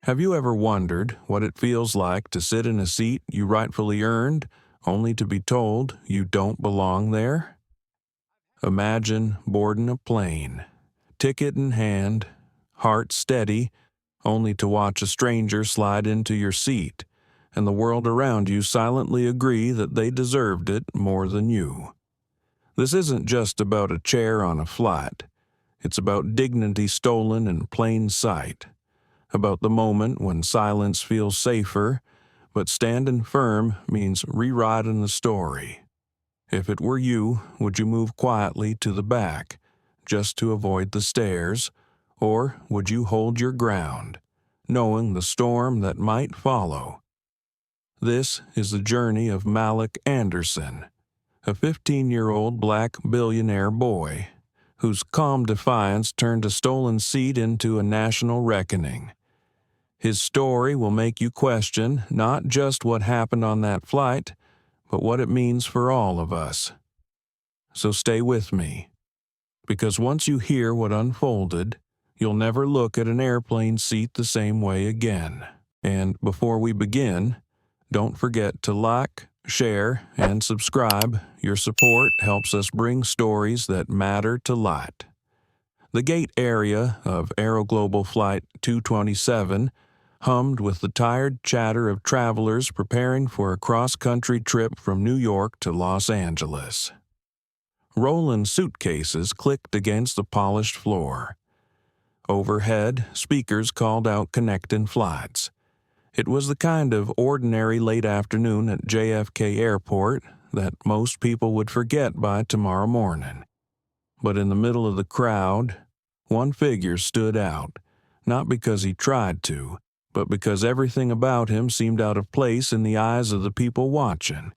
Have you ever wondered what it feels like to sit in a seat you rightfully earned, only to be told you don't belong there? Imagine boarding a plane, ticket in hand, heart steady, only to watch a stranger slide into your seat, and the world around you silently agree that they deserved it more than you. This isn't just about a chair on a flight. It's about dignity stolen in plain sight. About the moment when silence feels safer, but standing firm means rewriting the story. If it were you, would you move quietly to the back, just to avoid the stairs, or would you hold your ground, knowing the storm that might follow? This is the journey of Malik Anderson, a 15-year-old black billionaire boy, whose calm defiance turned a stolen seat into a national reckoning. His story will make you question not just what happened on that flight, but what it means for all of us. So stay with me, because once you hear what unfolded, you'll never look at an airplane seat the same way again. And before we begin, don't forget to like, share, and subscribe. Your support helps us bring stories that matter to light. The gate area of Aeroglobal Flight 227 hummed with the tired chatter of travelers preparing for a cross-country trip from New York to Los Angeles. Rolling suitcases clicked against the polished floor. Overhead, speakers called out connecting flights. It was the kind of ordinary late afternoon at JFK Airport that most people would forget by tomorrow morning. But in the middle of the crowd, one figure stood out, not because he tried to, but because everything about him seemed out of place in the eyes of the people watching.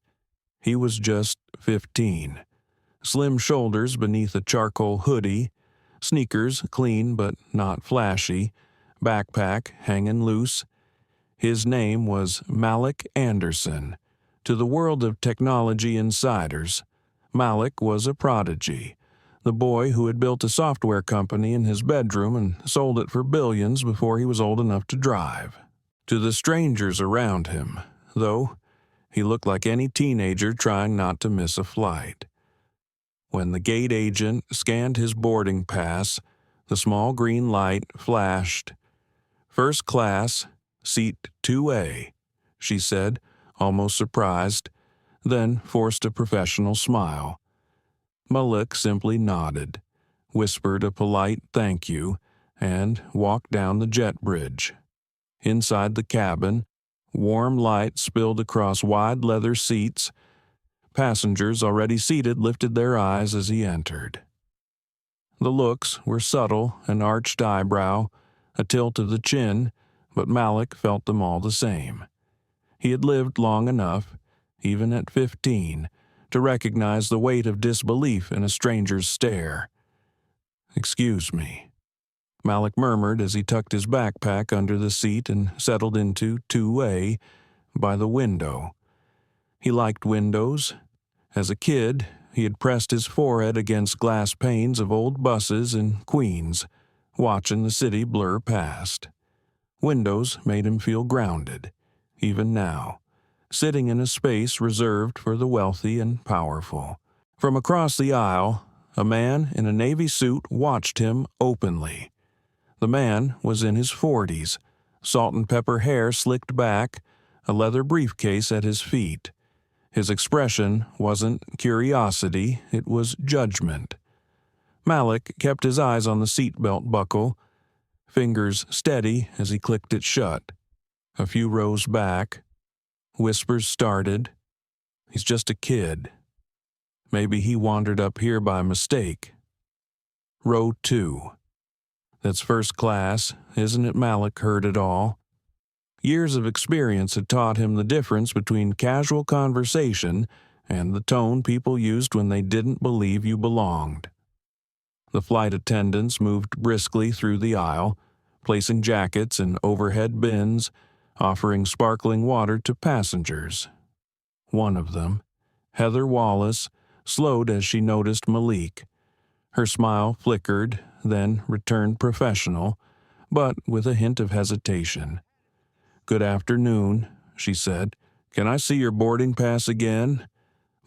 He was just 15. Slim shoulders beneath a charcoal hoodie, sneakers clean but not flashy, backpack hanging loose. His name was Malik Anderson. To the world of technology insiders, Malik was a prodigy. The boy who had built a software company in his bedroom and sold it for billions before he was old enough to drive. To the strangers around him, though, he looked like any teenager trying not to miss a flight. When the gate agent scanned his boarding pass, the small green light flashed. "First class, seat 2A, she said, almost surprised, then forced a professional smile. Malik simply nodded, whispered a polite thank you, and walked down the jet bridge. Inside the cabin, warm light spilled across wide leather seats. Passengers already seated lifted their eyes as he entered. The looks were subtle, an arched eyebrow, a tilt of the chin, but Malik felt them all the same. He had lived long enough, even at 15, to recognize the weight of disbelief in a stranger's stare. "Excuse me," Malik murmured as he tucked his backpack under the seat and settled into 2A by the window. He liked windows. As a kid, he had pressed his forehead against glass panes of old buses in Queens, watching the city blur past. Windows made him feel grounded, even now, sitting in a space reserved for the wealthy and powerful. From across the aisle, a man in a navy suit watched him openly. The man was in his 40s, salt and pepper hair slicked back, a leather briefcase at his feet. His expression wasn't curiosity, it was judgment. Malik kept his eyes on the seatbelt buckle, fingers steady as he clicked it shut. A few rows back, whispers started. He's just a kid. Maybe he wandered up here by mistake. Row 2. That's first class, isn't it? Malik heard it all. Years of experience had taught him the difference between casual conversation and the tone people used when they didn't believe you belonged. The flight attendants moved briskly through the aisle, placing jackets in overhead bins, offering sparkling water to passengers. One of them, Heather Wallace, slowed as she noticed Malik. Her smile flickered, then returned professional, but with a hint of hesitation. "Good afternoon," she said. "Can I see your boarding pass again?"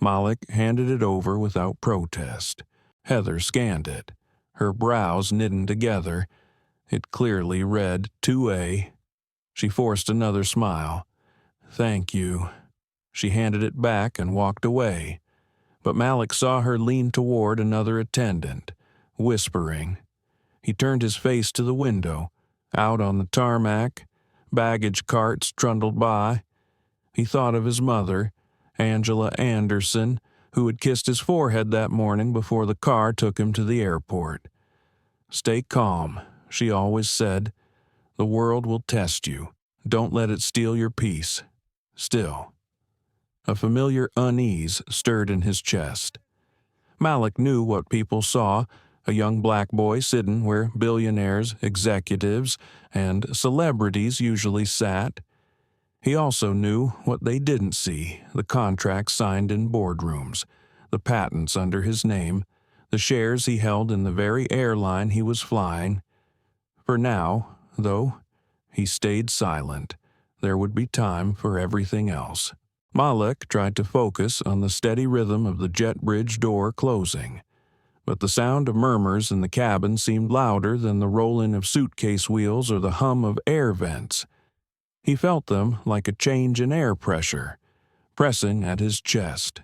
Malik handed it over without protest. Heather scanned it, her brows knitting together. It clearly read 2A. She forced another smile. "Thank you." She handed it back and walked away. But Malik saw her lean toward another attendant, whispering. He turned his face to the window. Out on the tarmac, baggage carts trundled by. He thought of his mother, Angela Anderson, who had kissed his forehead that morning before the car took him to the airport. "Stay calm," she always said. "The world will test you. Don't let it steal your peace." Still, a familiar unease stirred in his chest. Malik knew what people saw, a young black boy sitting where billionaires, executives, and celebrities usually sat. He also knew what they didn't see, the contracts signed in boardrooms, the patents under his name, the shares he held in the very airline he was flying. For now, though, he stayed silent. There would be time for everything else. Malik tried to focus on the steady rhythm of the jet bridge door closing, but the sound of murmurs in the cabin seemed louder than the rolling of suitcase wheels or the hum of air vents. He felt them like a change in air pressure, pressing at his chest.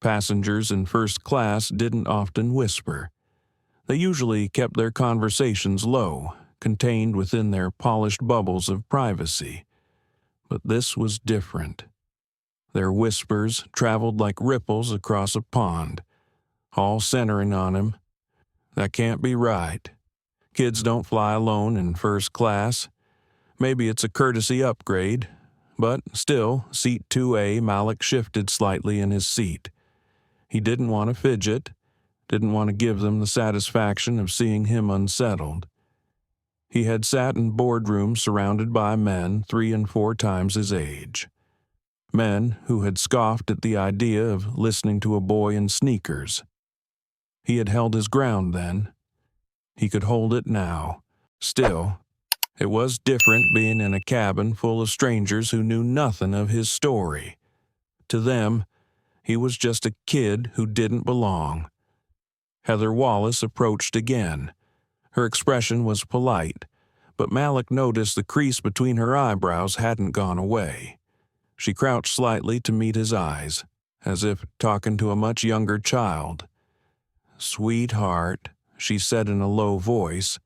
Passengers in first class didn't often whisper. They usually kept their conversations low, contained within their polished bubbles of privacy. But this was different. Their whispers traveled like ripples across a pond, all centering on him. "That can't be right. Kids don't fly alone in first class. Maybe it's a courtesy upgrade." But still, seat 2A, Malik shifted slightly in his seat. He didn't want to fidget, didn't want to give them the satisfaction of seeing him unsettled. He had sat in boardrooms surrounded by men 3 and 4 times his age. Men who had scoffed at the idea of listening to a boy in sneakers. He had held his ground then. He could hold it now. Still, it was different being in a cabin full of strangers who knew nothing of his story. To them, he was just a kid who didn't belong. Heather Wallace approached again. Her expression was polite, but Malik noticed the crease between her eyebrows hadn't gone away. She crouched slightly to meet his eyes, as if talking to a much younger child. "Sweetheart," she said in a low voice,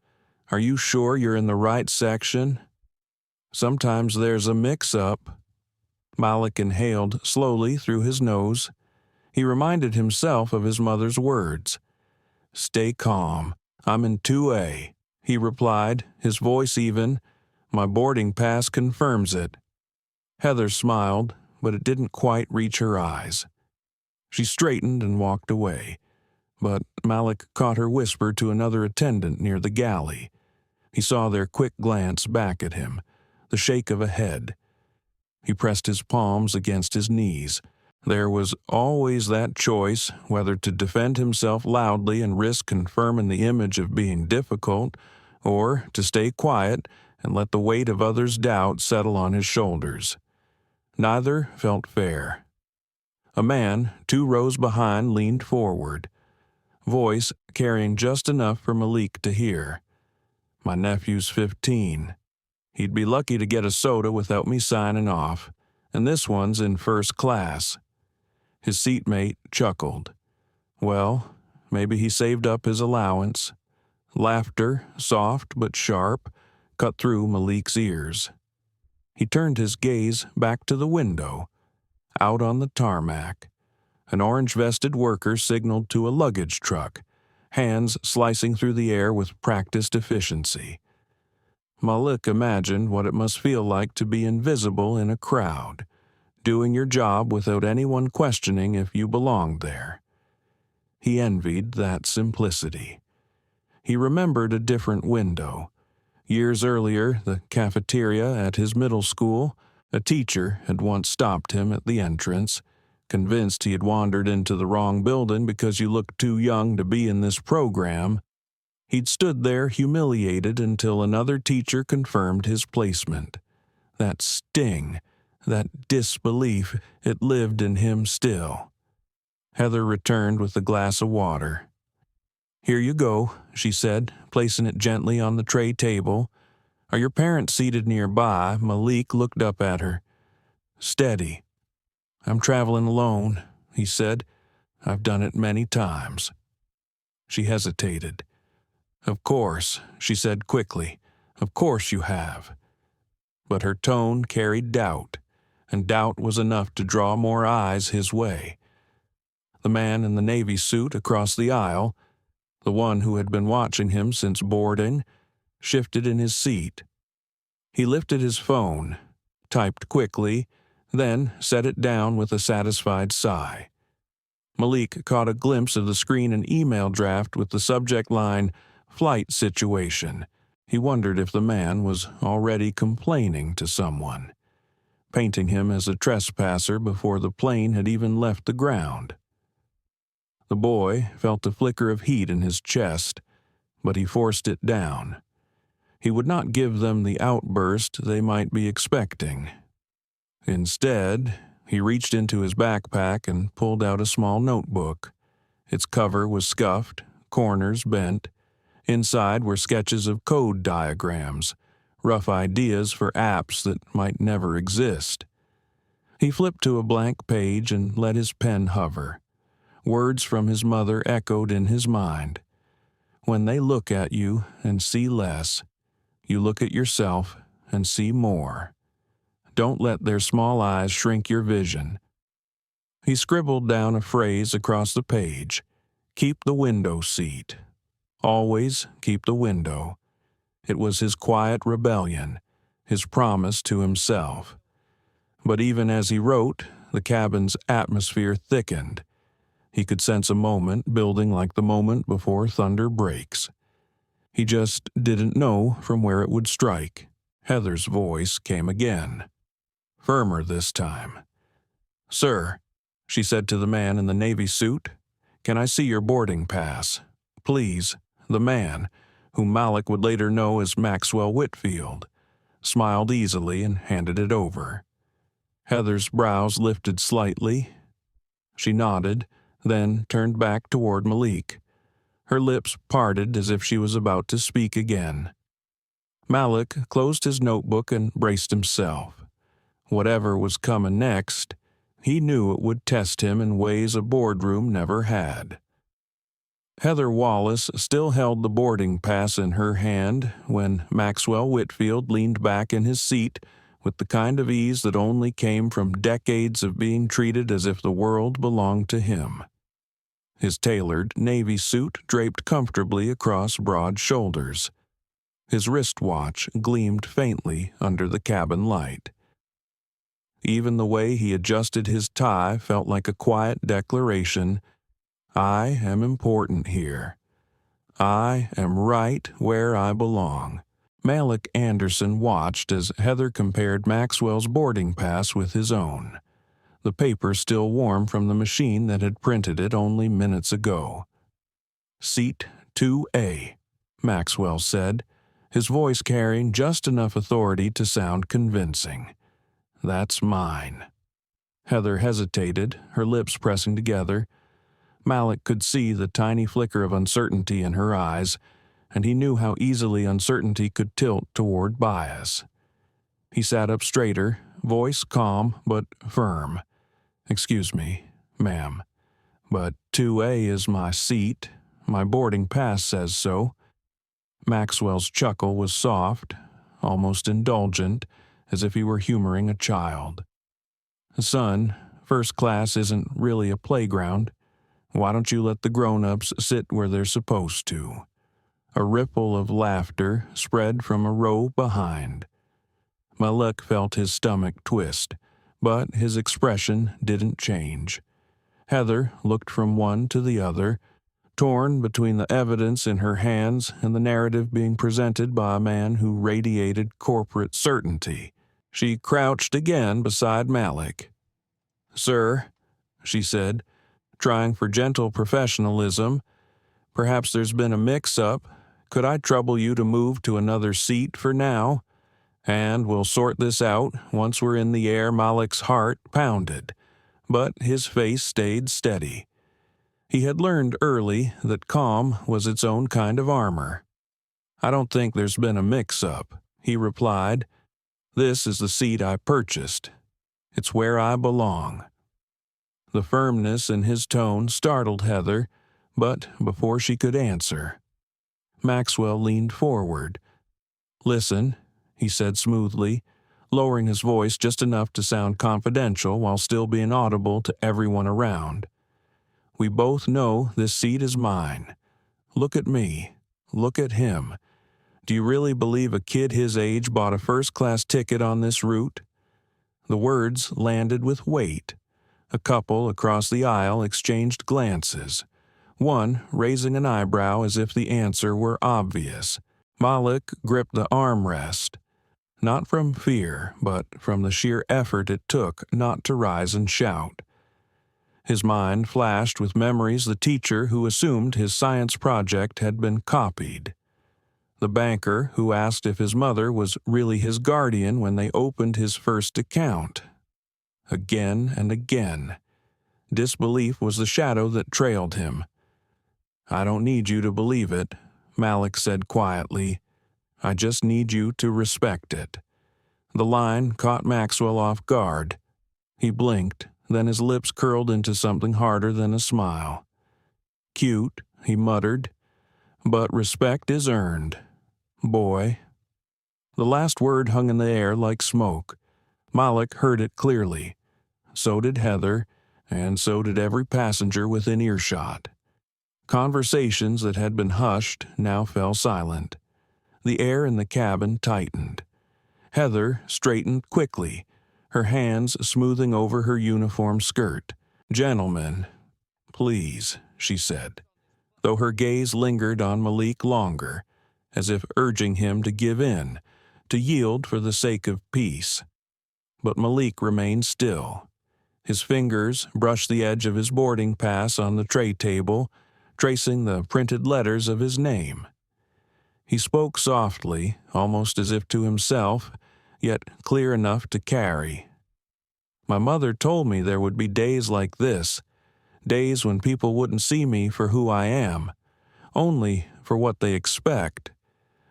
"are you sure you're in the right section? Sometimes there's a mix-up." Malik inhaled slowly through his nose. He reminded himself of his mother's words. "Stay calm. I'm in 2A," he replied, his voice even. "My boarding pass confirms it." Heather smiled, but it didn't quite reach her eyes. She straightened and walked away, but Malik caught her whisper to another attendant near the galley. He saw their quick glance back at him, the shake of a head. He pressed his palms against his knees. There was always that choice, whether to defend himself loudly and risk confirming the image of being difficult, or to stay quiet and let the weight of others' doubt settle on his shoulders. Neither felt fair. A man 2 rows behind leaned forward, voice carrying just enough for Malik to hear. "My nephew's 15. He'd be lucky to get a soda without me signing off, and this one's in first class." His seatmate chuckled. Well, maybe he saved up his allowance. Laughter, soft but sharp, cut through Malik's ears. He turned his gaze back to the window. Out on the tarmac, an orange-vested worker signaled to a luggage truck, hands slicing through the air with practiced efficiency. Malik imagined what it must feel like to be invisible in a crowd, doing your job without anyone questioning if you belonged there. He envied that simplicity. He remembered a different window. Years earlier, the cafeteria at his middle school, a teacher had once stopped him at the entrance, convinced he had wandered into the wrong building because you looked too young to be in this program. He'd stood there humiliated until another teacher confirmed his placement. that sting, that disbelief, it lived in him still. Heather returned with a glass of water. "Here you go," she said, placing it gently on the tray table. "Are your parents seated nearby?" Malik looked up at her. "Steady." "I'm traveling alone," he said. "I've done it many times." She hesitated. "Of course," she said quickly. "Of course you have." But her tone carried doubt, and doubt was enough to draw more eyes his way. The man in the Navy suit across the aisle, the one who had been watching him since boarding, shifted in his seat. He lifted his phone, typed quickly, then set it down with a satisfied sigh. Malik caught a glimpse of the screen and email draft with the subject line, "Flight Situation." He wondered if the man was already complaining to someone, painting him as a trespasser before the plane had even left the ground. The boy felt a flicker of heat in his chest, but he forced it down. He would not give them the outburst they might be expecting. Instead, he reached into his backpack and pulled out a small notebook. Its cover was scuffed, corners bent. Inside were sketches of code diagrams, rough ideas for apps that might never exist. He flipped to a blank page and let his pen hover. Words from his mother echoed in his mind. "When they look at you and see less, you look at yourself and see more. Don't let their small eyes shrink your vision." He scribbled down a phrase across the page. "Keep the window seat. Always keep the window." It was his quiet rebellion, his promise to himself. But even as he wrote, the cabin's atmosphere thickened. He could sense a moment building like the moment before thunder breaks. He just didn't know from where it would strike. Heather's voice came again, firmer this time. "Sir," she said to the man in the Navy suit, "can I see your boarding pass? Please." The man, whom Malik would later know as Maxwell Whitfield, smiled easily and handed it over. Heather's brows lifted slightly. She nodded, then turned back toward Malik. Her lips parted as if she was about to speak again. Malik closed his notebook and braced himself. Whatever was coming next, he knew it would test him in ways a boardroom never had. Heather Wallace still held the boarding pass in her hand when Maxwell Whitfield leaned back in his seat with the kind of ease that only came from decades of being treated as if the world belonged to him. His tailored Navy suit draped comfortably across broad shoulders. His wristwatch gleamed faintly under the cabin light. Even the way he adjusted his tie felt like a quiet declaration. "I am important here. I am right where I belong." Malik Anderson watched as Heather compared Maxwell's boarding pass with his own, the paper still warm from the machine that had printed it only minutes ago. "Seat 2A, Maxwell said, his voice carrying just enough authority to sound convincing. "That's mine." Heather hesitated, her lips pressing together. Malik could see the tiny flicker of uncertainty in her eyes, and he knew how easily uncertainty could tilt toward bias. He sat up straighter, voice calm but firm. "Excuse me, ma'am, but 2A is my seat. My boarding pass says so." Maxwell's chuckle was soft, almost indulgent, as if he were humoring a child. "Son, first class isn't really a playground. Why don't you let the grown-ups sit where they're supposed to?" A ripple of laughter spread from a row behind. Malik felt his stomach twist, but his expression didn't change. Heather looked from one to the other, torn between the evidence in her hands and the narrative being presented by a man who radiated corporate certainty. She crouched again beside Malik. "Sir," she said, trying for gentle professionalism, "perhaps there's been a mix-up. Could I trouble you to move to another seat for now? And we'll sort this out once we're in the air. Malik's heart pounded, but his face stayed steady. He had learned early that calm was its own kind of armor. "I don't think there's been a mix-up," he replied. "This is the seat I purchased. It's where I belong." The firmness in his tone startled Heather, but before she could answer, Maxwell leaned forward. "Listen," he said smoothly, lowering his voice just enough to sound confidential while still being audible to everyone around. "We both know this seat is mine. Look at me. Look at him. Do you really believe a kid his age bought a first-class ticket on this route?" The words landed with weight. A couple across the aisle exchanged glances, one raising an eyebrow as if the answer were obvious. Malik gripped the armrest, not from fear, but from the sheer effort it took not to rise and shout. His mind flashed with memories the teacher who assumed his science project had been copied. The banker who asked if his mother was really his guardian when they opened his first account. Again and again. Disbelief was the shadow that trailed him. "I don't need you to believe it," Malik said quietly. "I just need you to respect it." The line caught Maxwell off guard. He blinked, then his lips curled into something harder than a smile. "Cute," he muttered, "but respect is earned. Boy." The last word hung in the air like smoke. Malik heard it clearly. So did Heather, and so did every passenger within earshot. Conversations that had been hushed now fell silent. The air in the cabin tightened. Heather straightened quickly, her hands smoothing over her uniform skirt. "Gentlemen, please," she said, though her gaze lingered on Malik longer, as if urging him to give in, to yield for the sake of peace. But Malik remained still. His fingers brushed the edge of his boarding pass on the tray table, tracing the printed letters of his name. He spoke softly, almost as if to himself, yet clear enough to carry. "My mother told me there would be days like this, days when people wouldn't see me for who I am, only for what they expect.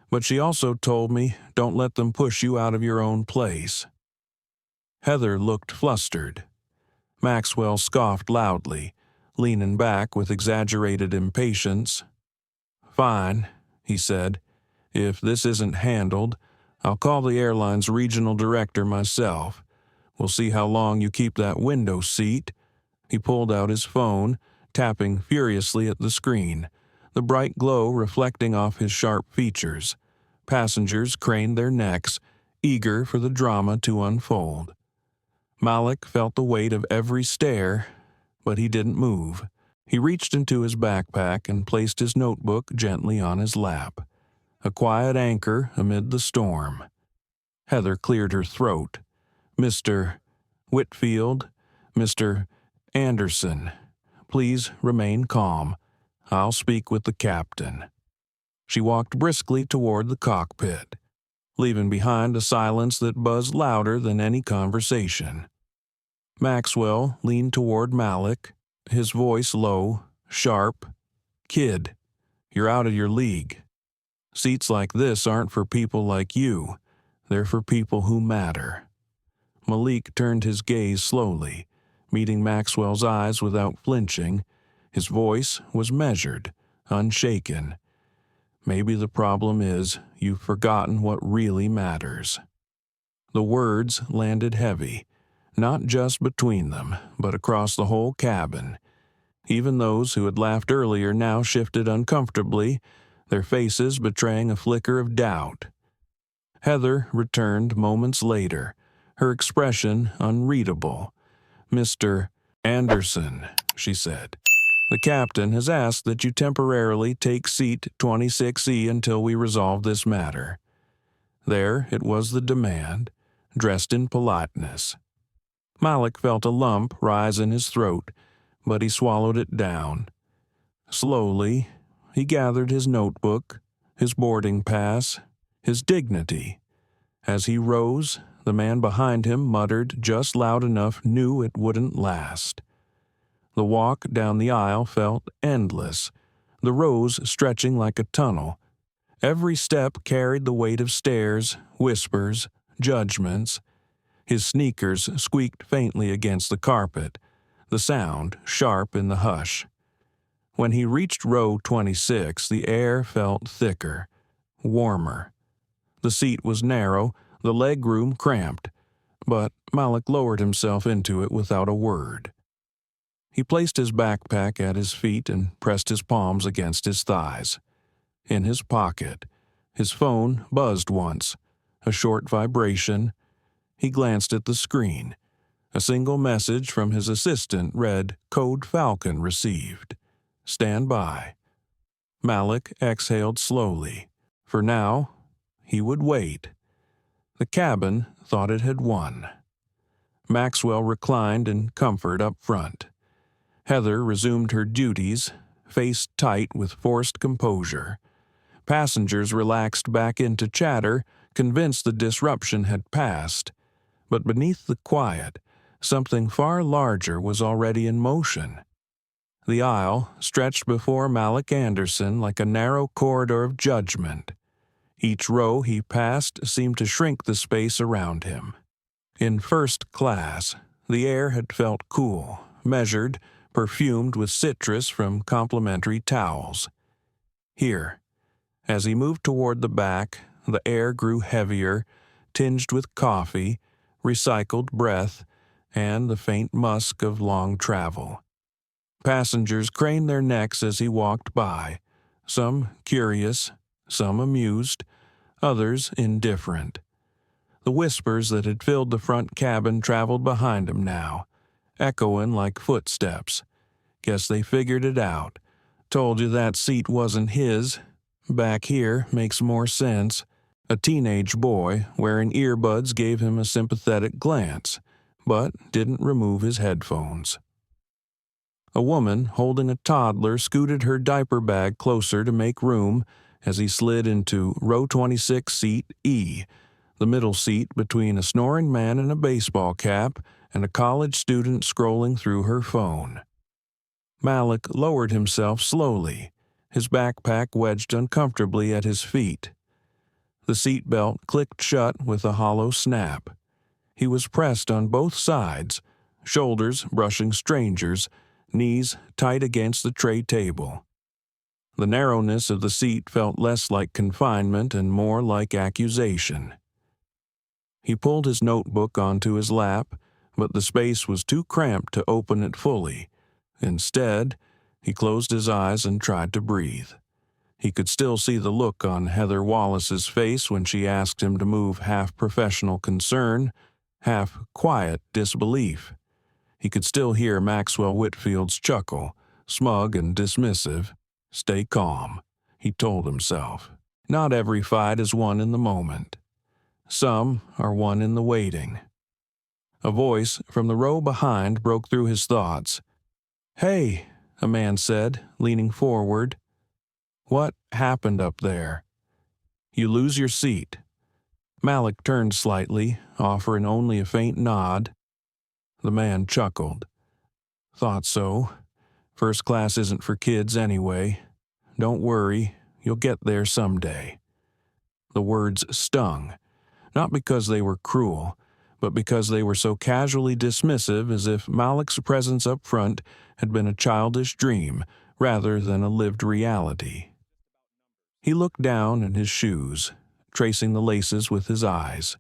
But she also told me, don't let them push you out of your own place." Heather looked flustered. Maxwell scoffed loudly, leaning back with exaggerated impatience. "Fine," he said. "If this isn't handled, I'll call the airline's regional director myself. We'll see how long you keep that window seat." He pulled out his phone, tapping furiously at the screen, the bright glow reflecting off his sharp features. Passengers craned their necks, eager for the drama to unfold. Malik felt the weight of every stare, but he didn't move. He reached into his backpack and placed his notebook gently on his lap, a quiet anchor amid the storm. Heather cleared her throat. "Mr. Whitfield, Mr. Anderson, please remain calm. I'll speak with the captain." She walked briskly toward the cockpit, leaving behind a silence that buzzed louder than any conversation. Maxwell leaned toward Malik, his voice low, sharp. "Kid, you're out of your league. Seats like this aren't for people like you. They're for people who matter." Malik turned his gaze slowly, meeting Maxwell's eyes without flinching. His voice was measured, unshaken. "Maybe the problem is you've forgotten what really matters." The words landed heavy, not just between them, but across the whole cabin. Even those who had laughed earlier now shifted uncomfortably, their faces betraying a flicker of doubt. Heather returned moments later, her expression unreadable. "Mr. Anderson," she said, "the captain has asked that you temporarily take seat 26E until we resolve this matter." There it was, the demand, dressed in politeness. Malik felt a lump rise in his throat, but he swallowed it down. Slowly, he gathered his notebook, his boarding pass, his dignity. As he rose, the man behind him muttered just loud enough knew it wouldn't last. The walk down the aisle felt endless, the rows stretching like a tunnel. Every step carried the weight of stares, whispers, judgments. His sneakers squeaked faintly against the carpet, the sound sharp in the hush. When he reached row 26, the air felt thicker, warmer. The seat was narrow, the legroom cramped, but Malik lowered himself into it without a word. He placed his backpack at his feet and pressed his palms against his thighs. In his pocket, his phone buzzed once, a short vibration. He glanced at the screen. A single message from his assistant read, "Code Falcon received. Stand by." Malik exhaled slowly. For now, he would wait. The cabin thought it had won. Maxwell reclined in comfort up front. Heather resumed her duties, face tight with forced composure. Passengers relaxed back into chatter, convinced the disruption had passed. But beneath the quiet, something far larger was already in motion. The aisle stretched before Malik Anderson like a narrow corridor of judgment. Each row he passed seemed to shrink the space around him. In first class, the air had felt cool, measured, perfumed with citrus from complimentary towels. Here, as he moved toward the back, the air grew heavier, tinged with coffee, recycled breath, and the faint musk of long travel. Passengers craned their necks as he walked by, some curious, some amused, others indifferent. The whispers that had filled the front cabin traveled behind him now, echoing like footsteps. Guess they figured it out. Told you that seat wasn't his. Back here makes more sense. A teenage boy wearing earbuds gave him a sympathetic glance, but didn't remove his headphones. A woman holding a toddler scooted her diaper bag closer to make room as he slid into row 26 seat E, the middle seat between a snoring man in a baseball cap and a college student scrolling through her phone. Malik lowered himself slowly, his backpack wedged uncomfortably at his feet. The seatbelt clicked shut with a hollow snap. He was pressed on both sides, shoulders brushing strangers, knees tight against the tray table. The narrowness of the seat felt less like confinement and more like accusation. He pulled his notebook onto his lap, but the space was too cramped to open it fully. Instead, he closed his eyes and tried to breathe. He could still see the look on Heather Wallace's face when she asked him to move, half professional concern, half quiet disbelief. He could still hear Maxwell Whitfield's chuckle, smug and dismissive. Stay calm, he told himself. Not every fight is won in the moment. Some are won in the waiting. A voice from the row behind broke through his thoughts. "Hey," a man said, leaning forward. "What happened up there?" "You lose your seat." Malik turned slightly, offering only a faint nod. The man chuckled. "Thought so. First class isn't for kids anyway. Don't worry, you'll get there someday." The words stung, not because they were cruel, but because they were so casually dismissive, as if Malik's presence up front had been a childish dream rather than a lived reality. He looked down at his shoes, tracing the laces with his eyes.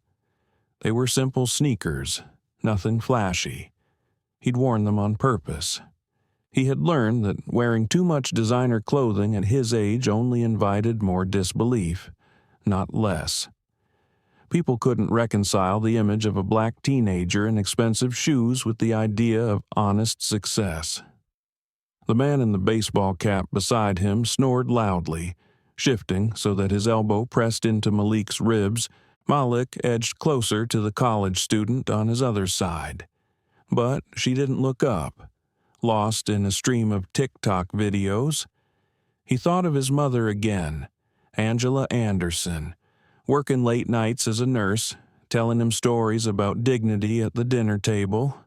They were simple sneakers, nothing flashy. He'd worn them on purpose. He had learned that wearing too much designer clothing at his age only invited more disbelief, not less. People couldn't reconcile the image of a black teenager in expensive shoes with the idea of honest success. The man in the baseball cap beside him snored loudly, shifting so that his elbow pressed into Malik's ribs. Malik edged closer to the college student on his other side. But she didn't look up, lost in a stream of TikTok videos. He thought of his mother again, Angela Anderson, working late nights as a nurse, telling him stories about dignity at the dinner table.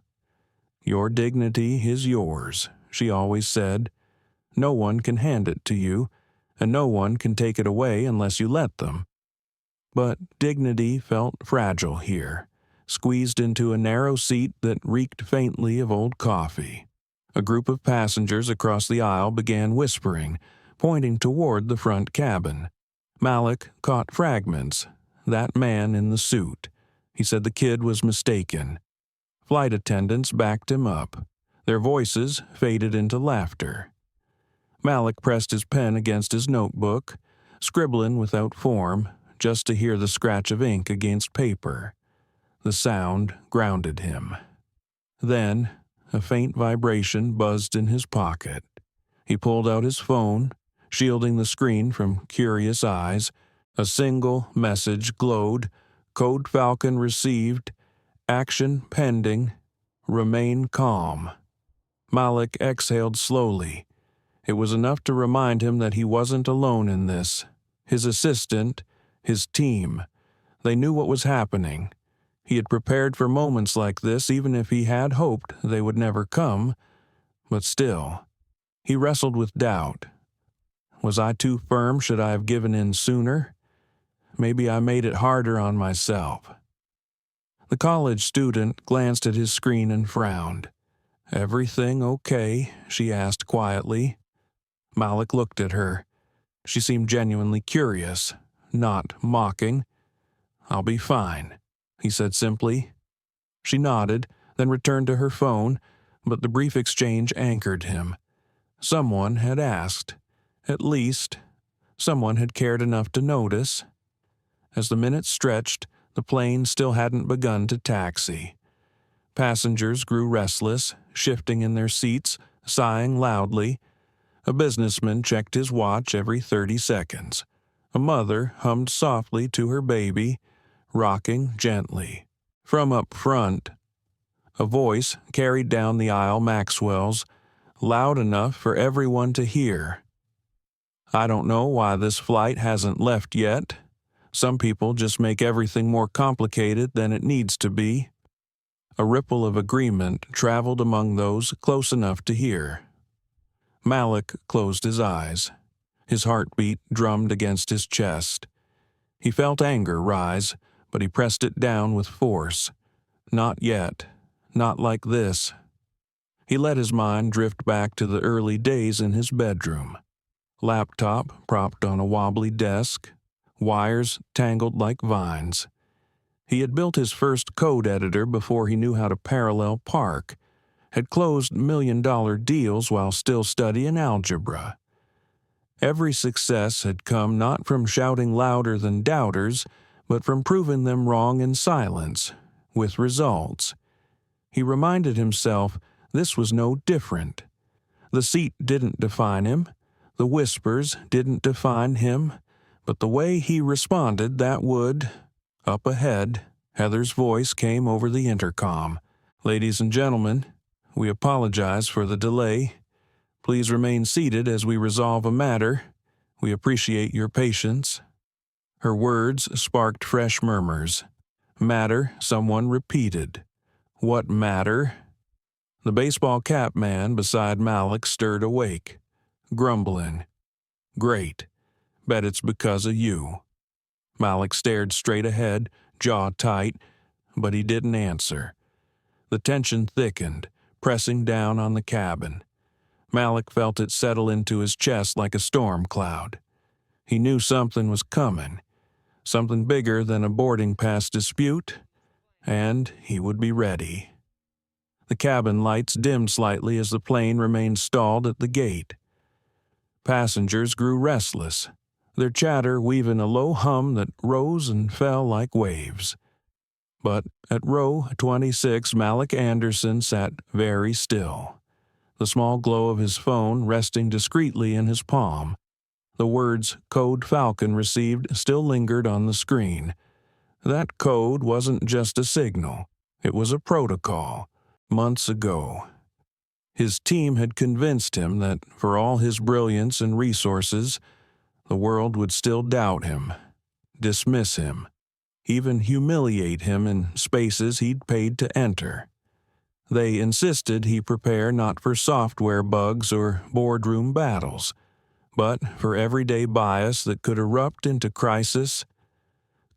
"Your dignity is yours," she always said. "No one can hand it to you, and no one can take it away unless you let them." But dignity felt fragile here, squeezed into a narrow seat that reeked faintly of old coffee. A group of passengers across the aisle began whispering, pointing toward the front cabin. Malik caught fragments. That man in the suit. He said the kid was mistaken. Flight attendants backed him up. Their voices faded into laughter. Malik pressed his pen against his notebook, scribbling without form, just to hear the scratch of ink against paper. The sound grounded him. Then, a faint vibration buzzed in his pocket. He pulled out his phone, shielding the screen from curious eyes. A single message glowed. "Code Falcon received. Action pending. Remain calm." Malik exhaled slowly. It was enough to remind him that he wasn't alone in this. His assistant, his team, they knew what was happening. He had prepared for moments like this, even if he had hoped they would never come. But still, he wrestled with doubt. Was I too firm? Should I have given in sooner? Maybe I made it harder on myself. The college student glanced at his screen and frowned. "Everything okay?" she asked quietly. Malik looked at her. She seemed genuinely curious, not mocking. "I'll be fine," he said simply. She nodded, then returned to her phone, but the brief exchange anchored him. Someone had asked. At least, someone had cared enough to notice. As the minutes stretched, the plane still hadn't begun to taxi. Passengers grew restless, shifting in their seats, sighing loudly. A businessman checked his watch every 30 seconds. A mother hummed softly to her baby, rocking gently. From up front, a voice carried down the aisle Maxwell's, loud enough for everyone to hear. "I don't know why this flight hasn't left yet. Some people just make everything more complicated than it needs to be." A ripple of agreement traveled among those close enough to hear. Malik closed his eyes. His heartbeat drummed against his chest. He felt anger rise, but he pressed it down with force. Not yet. Not like this. He let his mind drift back to the early days in his bedroom. Laptop propped on a wobbly desk, wires tangled like vines. He had built his first code editor before he knew how to parallel park, had closed million-dollar deals while still studying algebra. Every success had come not from shouting louder than doubters, but from proving them wrong in silence, with results. He reminded himself this was no different. The seat didn't define him, the whispers didn't define him, but the way he responded that would. Up ahead, Heather's voice came over the intercom. "Ladies and gentlemen, we apologize for the delay. Please remain seated as we resolve a matter. We appreciate your patience." Her words sparked fresh murmurs. "Matter," someone repeated. "What matter?" The baseball cap man beside Malik stirred awake, grumbling. "Great. Bet it's because of you." Malik stared straight ahead, jaw tight, but he didn't answer. The tension thickened, pressing down on the cabin. Malik felt it settle into his chest like a storm cloud. He knew something was coming, something bigger than a boarding pass dispute, and he would be ready. The cabin lights dimmed slightly as the plane remained stalled at the gate. Passengers grew restless, their chatter weaving a low hum that rose and fell like waves. But at row 26, Malik Anderson sat very still, the small glow of his phone resting discreetly in his palm. The words "Code Falcon received" still lingered on the screen. That code wasn't just a signal, it was a protocol. Months ago, his team had convinced him that for all his brilliance and resources, the world would still doubt him. dismiss him, even humiliate him in spaces he'd paid to enter. They insisted he prepare not for software bugs or boardroom battles, but for everyday bias that could erupt into crisis.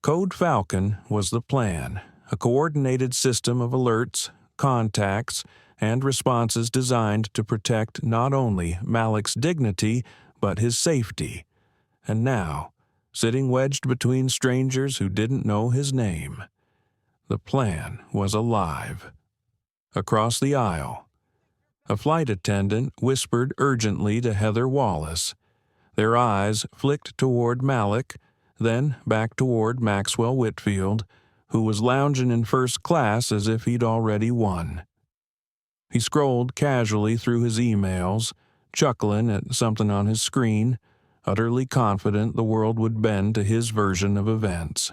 Code Falcon was the plan, a coordinated system of alerts, contacts, and responses designed to protect not only Malik's dignity, but his safety. And now, sitting wedged between strangers who didn't know his name, the plan was alive. Across the aisle, a flight attendant whispered urgently to Heather Wallace. Their eyes flicked toward Malik, then back toward Maxwell Whitfield, who was lounging in first class as if he'd already won. He scrolled casually through his emails, chuckling at something on his screen, utterly confident the world would bend to his version of events.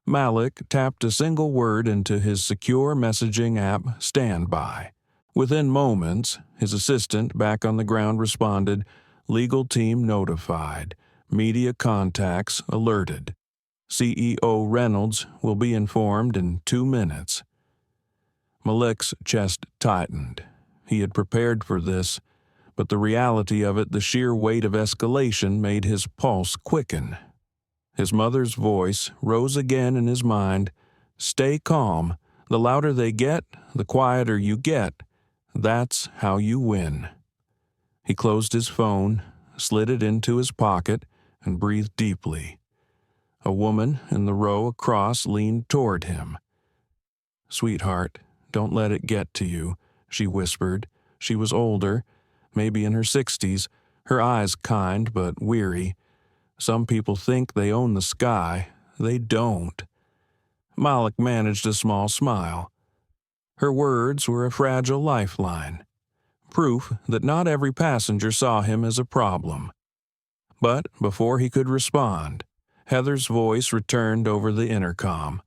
Malik tapped a single word into his secure messaging app, Standby. Within moments, his assistant back on the ground responded, "Legal team notified. Media contacts alerted. CEO Reynolds will be informed in 2 minutes." Malik's chest tightened. He had prepared for this, but the reality of it, the sheer weight of escalation, made his pulse quicken. His mother's voice rose again in his mind. "Stay calm. The louder they get, the quieter you get. That's how you win." He closed his phone, slid it into his pocket, and breathed deeply. A woman in the row across leaned toward him. "Sweetheart, don't let it get to you," she whispered. She was older, maybe in her 60s, her eyes kind but weary. "Some people think they own the sky. They don't." Malik managed a small smile. Her words were a fragile lifeline, proof that not every passenger saw him as a problem. But before he could respond, Heather's voice returned over the intercom.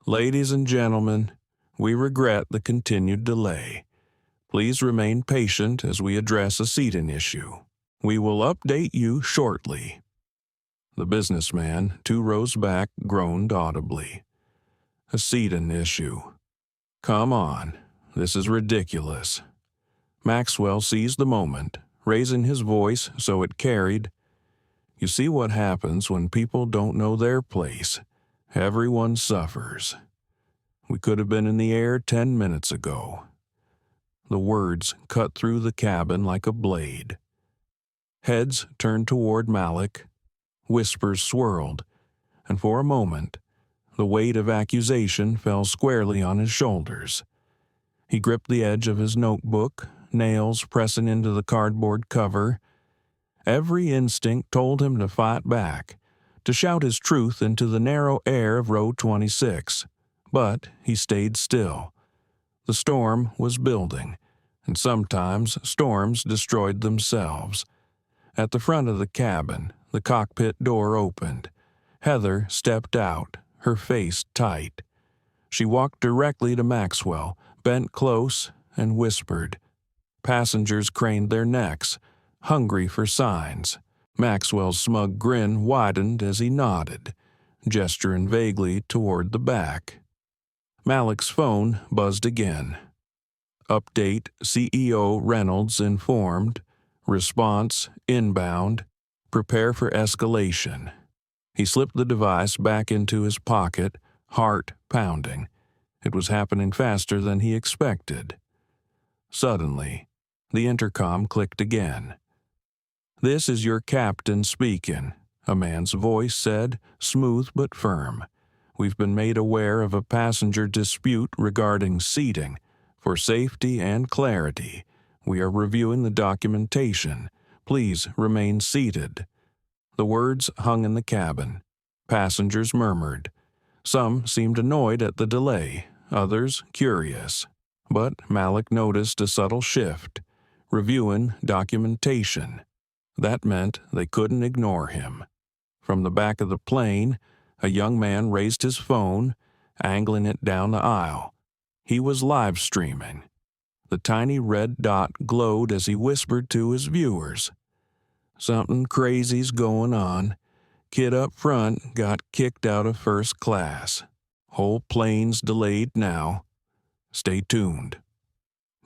"Ladies and gentlemen, we regret the continued delay. Please remain patient as we address a seating issue. We will update you shortly." The businessman, 2 rows back, groaned audibly. "A seating issue. Come on, this is ridiculous." Maxwell seized the moment, raising his voice so it carried. "You see what happens when people don't know their place. Everyone suffers. We could have been in the air 10 minutes ago." The words cut through the cabin like a blade. Heads turned toward Malik. Whispers swirled, and for a moment, the weight of accusation fell squarely on his shoulders. He gripped the edge of his notebook, nails pressing into the cardboard cover. Every instinct told him to fight back, to shout his truth into the narrow air of row 26. But he stayed still. The storm was building, and sometimes storms destroyed themselves. At the front of the cabin, the cockpit door opened. Heather stepped out, her face tight. She walked directly to Maxwell, bent close, and whispered. Passengers craned their necks, hungry for signs. Maxwell's smug grin widened as he nodded, gesturing vaguely toward the back. Malik's phone buzzed again. "Update, CEO Reynolds informed. Response inbound. Prepare for escalation." He slipped the device back into his pocket, heart pounding. It was happening faster than he expected. Suddenly, the intercom clicked again. "This is your captain speaking," a man's voice said, smooth but firm. "We've been made aware of a passenger dispute regarding seating. For safety and clarity, we are reviewing the documentation. Please remain seated." The words hung in the cabin. Passengers murmured. Some seemed annoyed at the delay, others curious. But Malik noticed a subtle shift. Reviewing documentation. That meant they couldn't ignore him. From the back of the plane, a young man raised his phone, angling it down the aisle. He was live streaming. The tiny red dot glowed as he whispered to his viewers. "Something crazy's going on. Kid up front got kicked out of first class. Whole plane's delayed now. Stay tuned.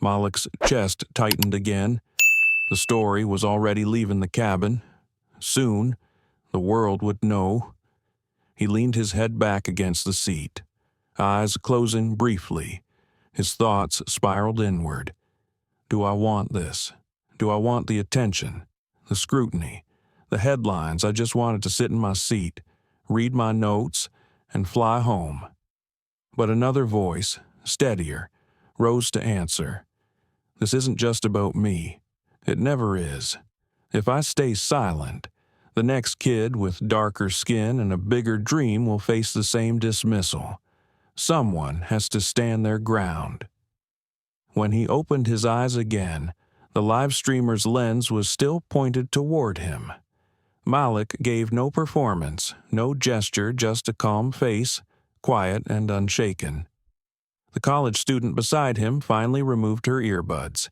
Malik's chest tightened again. The story was already leaving the cabin. Soon, the world would know. He leaned his head back against the seat, eyes closing briefly. His thoughts spiraled inward. Do I want this? Do I want the attention, the scrutiny, the headlines? I just wanted to sit in my seat, read my notes, and fly home. But another voice, steadier, rose to answer. This isn't just about me. It never is. If I stay silent, the next kid with darker skin and a bigger dream will face the same dismissal. Someone has to stand their ground. When he opened his eyes again, the live streamer's lens was still pointed toward him. Malik gave no performance, no gesture, just a calm face, quiet and unshaken. The college student beside him finally removed her earbuds.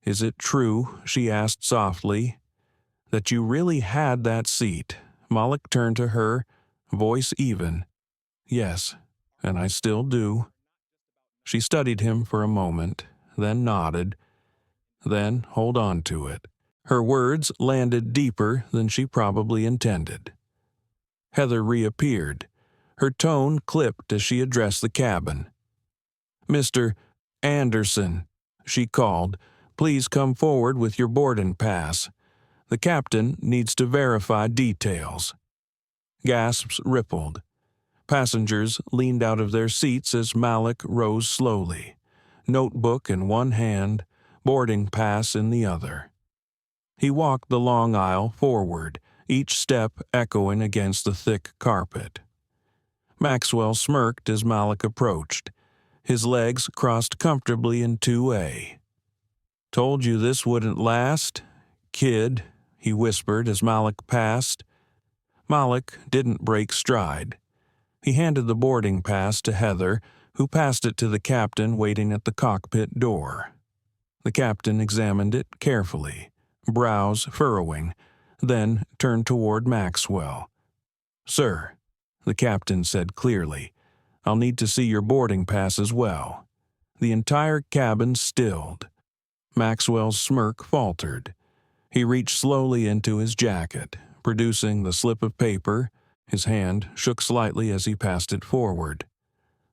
Is it true, she asked softly, that you really had that seat? Malik turned to her, voice even. Yes, and I still do. She studied him for a moment, then nodded. Then hold on to it. Her words landed deeper than she probably intended. Heather reappeared. Her tone clipped as she addressed the cabin. Mr. Anderson, she called, please come forward with your boarding pass. The captain needs to verify details. Gasps rippled. Passengers leaned out of their seats as Malik rose slowly, notebook in one hand, boarding pass in the other. He walked the long aisle forward, each step echoing against the thick carpet. Maxwell smirked as Malik approached. His legs crossed comfortably in 2A. Told you this wouldn't last, kid, he whispered as Malik passed. Malik didn't break stride. He handed the boarding pass to Heather, who passed it to the captain waiting at the cockpit door. The captain examined it carefully, brows furrowing, then turned toward Maxwell. Sir, the captain said clearly, I'll need to see your boarding pass as well. The entire cabin stilled. Maxwell's smirk faltered. He reached slowly into his jacket, producing the slip of paper. His hand shook slightly as he passed it forward.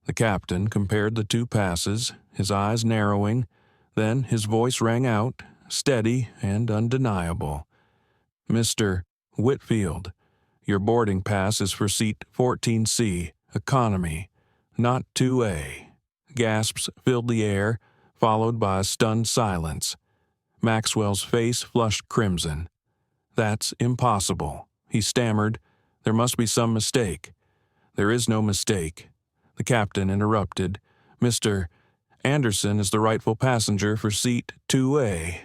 The captain compared the two passes, his eyes narrowing. Then his voice rang out, steady and undeniable. Mr. Whitfield, your boarding pass is for seat 14C, economy, not 2A. Gasps filled the air, followed by a stunned silence. Maxwell's face flushed crimson. That's impossible, he stammered. There must be some mistake. There is no mistake. The captain interrupted. Mr. Anderson is the rightful passenger for seat 2A.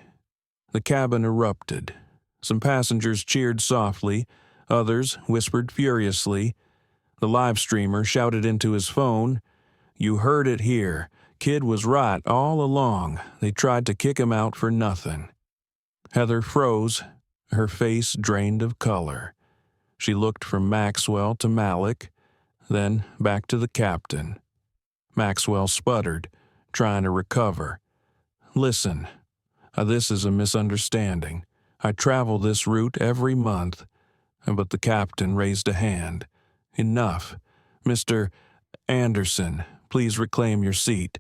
The cabin erupted. Some passengers cheered softly, others whispered furiously. The live streamer shouted into his phone, You heard it here. Kid was right all along. They tried to kick him out for nothing. Heather froze, her face drained of color. She looked from Maxwell to Malik, then back to the captain. Maxwell sputtered, trying to recover. Listen, this is a misunderstanding. I travel this route every month. But the captain raised a hand. Enough. Mr. Anderson, please reclaim your seat.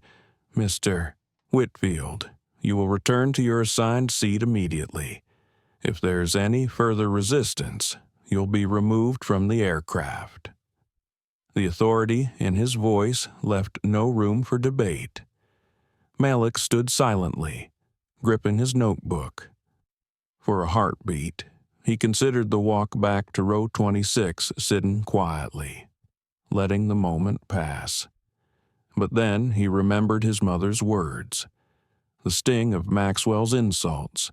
Mr. Whitfield, you will return to your assigned seat immediately. If there's any further resistance, you'll be removed from the aircraft. The authority in his voice left no room for debate. Malik stood silently, gripping his notebook. For a heartbeat, he considered the walk back to row 26 sitting quietly, letting the moment pass. But then he remembered his mother's words, the sting of Maxwell's insults,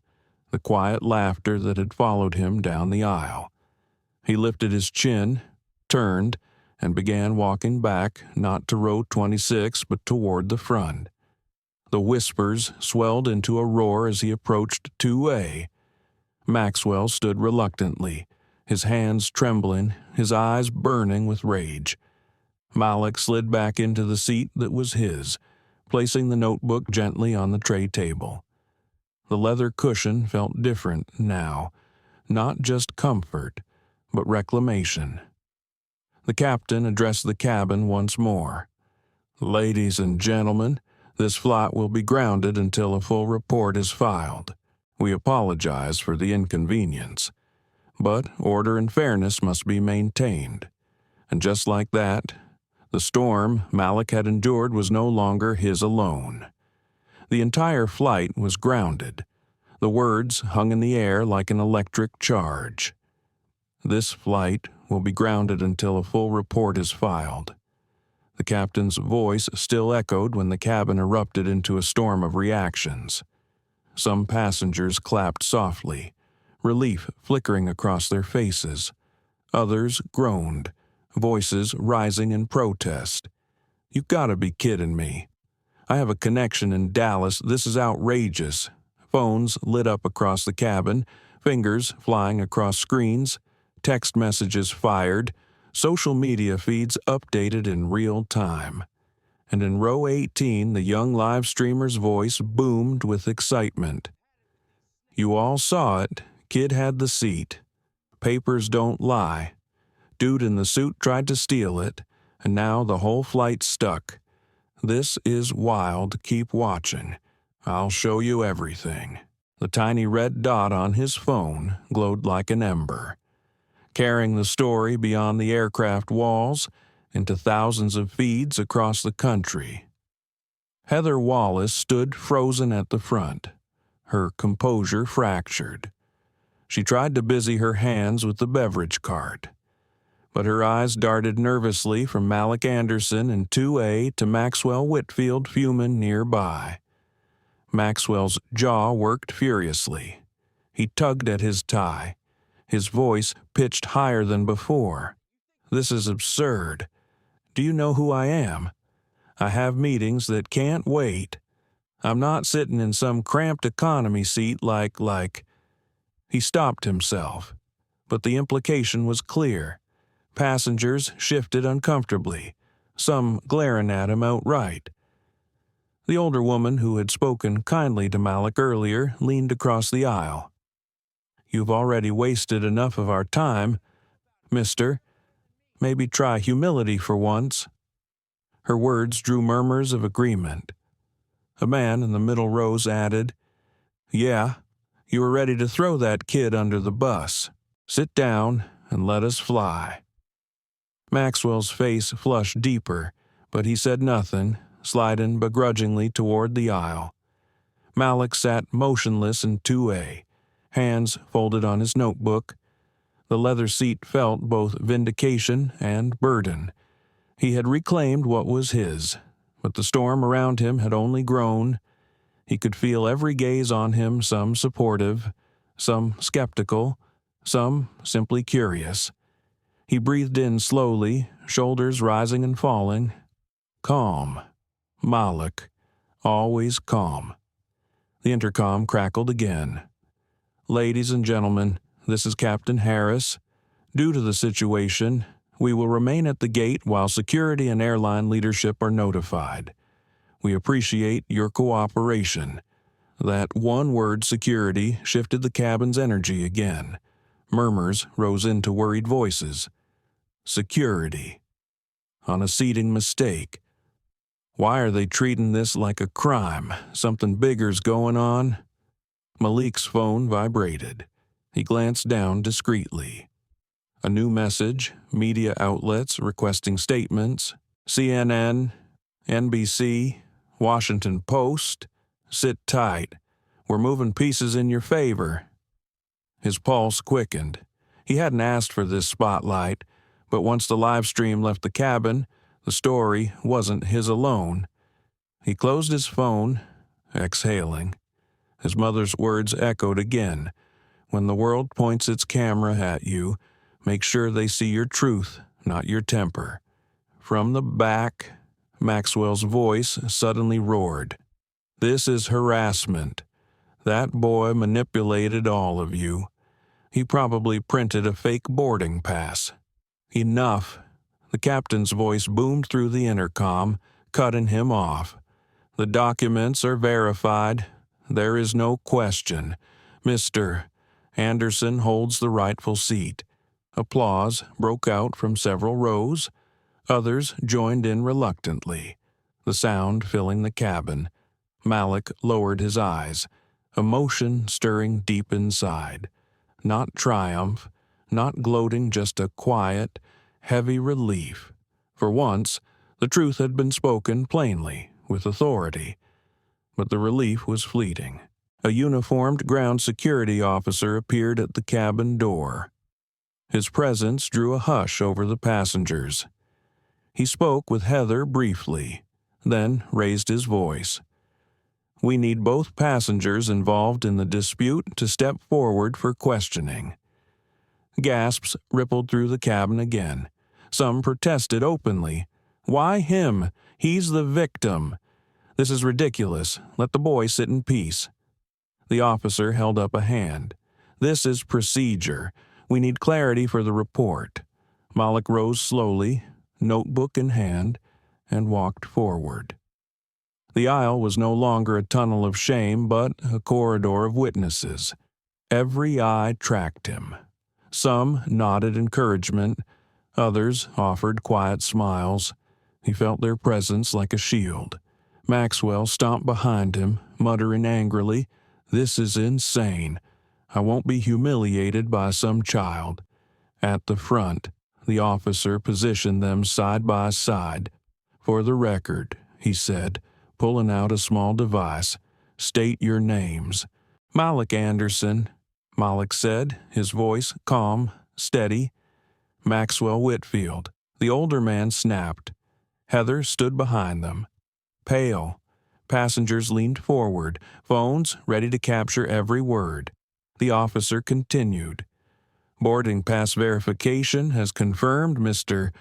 the quiet laughter that had followed him down the aisle. He lifted his chin, turned, and began walking back, not to row 26, but toward the front. The whispers swelled into a roar as he approached 2A. Maxwell stood reluctantly, his hands trembling, his eyes burning with rage. Malik slid back into the seat that was his, placing the notebook gently on the tray table. The leather cushion felt different now, not just comfort, but reclamation. The captain addressed the cabin once more. "Ladies and gentlemen, this flight will be grounded until a full report is filed. We apologize for the inconvenience, but order and fairness must be maintained." And just like that, the storm Malik had endured was no longer his alone. The entire flight was grounded. The words hung in the air like an electric charge. "This flight will be grounded until a full report is filed." The captain's voice still echoed when the cabin erupted into a storm of reactions. Some passengers clapped softly, relief flickering across their faces. Others groaned, voices rising in protest. "You gotta be kidding me. I have a connection in Dallas. This is outrageous." Phones lit up across the cabin, fingers flying across screens, text messages fired, social media feeds updated in real time. And in row 18, the young live streamer's voice boomed with excitement. "You all saw it. Kid had the seat. Papers don't lie. Dude in the suit tried to steal it, and now the whole flight's stuck. This is wild. Keep watching. I'll show you everything." The tiny red dot on his phone glowed like an ember, carrying the story beyond the aircraft walls into thousands of feeds across the country. Heather Wallace stood frozen at the front, her composure fractured. She tried to busy her hands with the beverage cart, but her eyes darted nervously from Malik Anderson in 2A to Maxwell Whitfield fuming nearby. Maxwell's jaw worked furiously. He tugged at his tie, his voice pitched higher than before. "This is absurd. Do you know who I am? I have meetings that can't wait. I'm not sitting in some cramped economy seat like—" He stopped himself, but the implication was clear. Passengers shifted uncomfortably, some glaring at him outright. The older woman who had spoken kindly to Malik earlier leaned across the aisle. "You've already wasted enough of our time, mister. Maybe try humility for once." Her words drew murmurs of agreement. A man in the middle rows added, "Yeah, you were ready to throw that kid under the bus. Sit down and let us fly." Maxwell's face flushed deeper, but he said nothing, sliding begrudgingly toward the aisle. Malik sat motionless in 2A, hands folded on his notebook. The leather seat felt both vindication and burden. He had reclaimed what was his, but the storm around him had only grown. He could feel every gaze on him, some supportive, some skeptical, some simply curious. He breathed in slowly, shoulders rising and falling. Calm. Malik. Always calm. The intercom crackled again. "Ladies and gentlemen, this is Captain Harris. Due to the situation, we will remain at the gate while security and airline leadership are notified. We appreciate your cooperation." That one word, security, shifted the cabin's energy again. Murmurs rose into worried voices. Security. On a seating mistake. Why are they treating this like a crime? Something bigger's going on? Malik's phone vibrated. He glanced down discreetly. A new message, media outlets requesting statements, CNN, NBC, Washington Post. "Sit tight. We're moving pieces in your favor." His pulse quickened. He hadn't asked for this spotlight, but once the live stream left the cabin, the story wasn't his alone. He closed his phone, exhaling. His mother's words echoed again. "When the world points its camera at you, make sure they see your truth, not your temper." From the back, Maxwell's voice suddenly roared. "This is harassment. That boy manipulated all of you. He probably printed a fake boarding pass. Enough. The captain's voice boomed through the intercom, cutting him off. The documents are verified. There is no question. Mr. Anderson holds the rightful seat. Applause broke out from several rows. Others joined in reluctantly, the sound filling the cabin. Malik lowered his eyes, emotion stirring deep inside. Not triumph, not gloating, just a quiet, heavy relief. For once, the truth had been spoken plainly, with authority. But the relief was fleeting. A uniformed ground security officer appeared at the cabin door. His presence drew a hush over the passengers. He spoke with Heather briefly, then raised his voice. "We need both passengers involved in the dispute to step forward for questioning." Gasps rippled through the cabin again. Some protested openly. "Why him? He's the victim. This is ridiculous. Let the boy sit in peace." The officer held up a hand. "This is procedure. We need clarity for the report." Malik rose slowly, notebook in hand, and walked forward. The aisle was no longer a tunnel of shame, but a corridor of witnesses. Every eye tracked him. Some nodded encouragement, others offered quiet smiles. He felt their presence like a shield. Maxwell stomped behind him, muttering angrily, "This is insane. I won't be humiliated by some child." At the front, the officer positioned them side by side. "For the record," he said, pulling out a small device, "state your names." "Malik Anderson," Malik said, his voice calm, steady. "Maxwell Whitfield." The older man snapped. Heather stood behind them. Pale. Passengers leaned forward, phones ready to capture every word. The officer continued. "Boarding pass verification has confirmed Mr.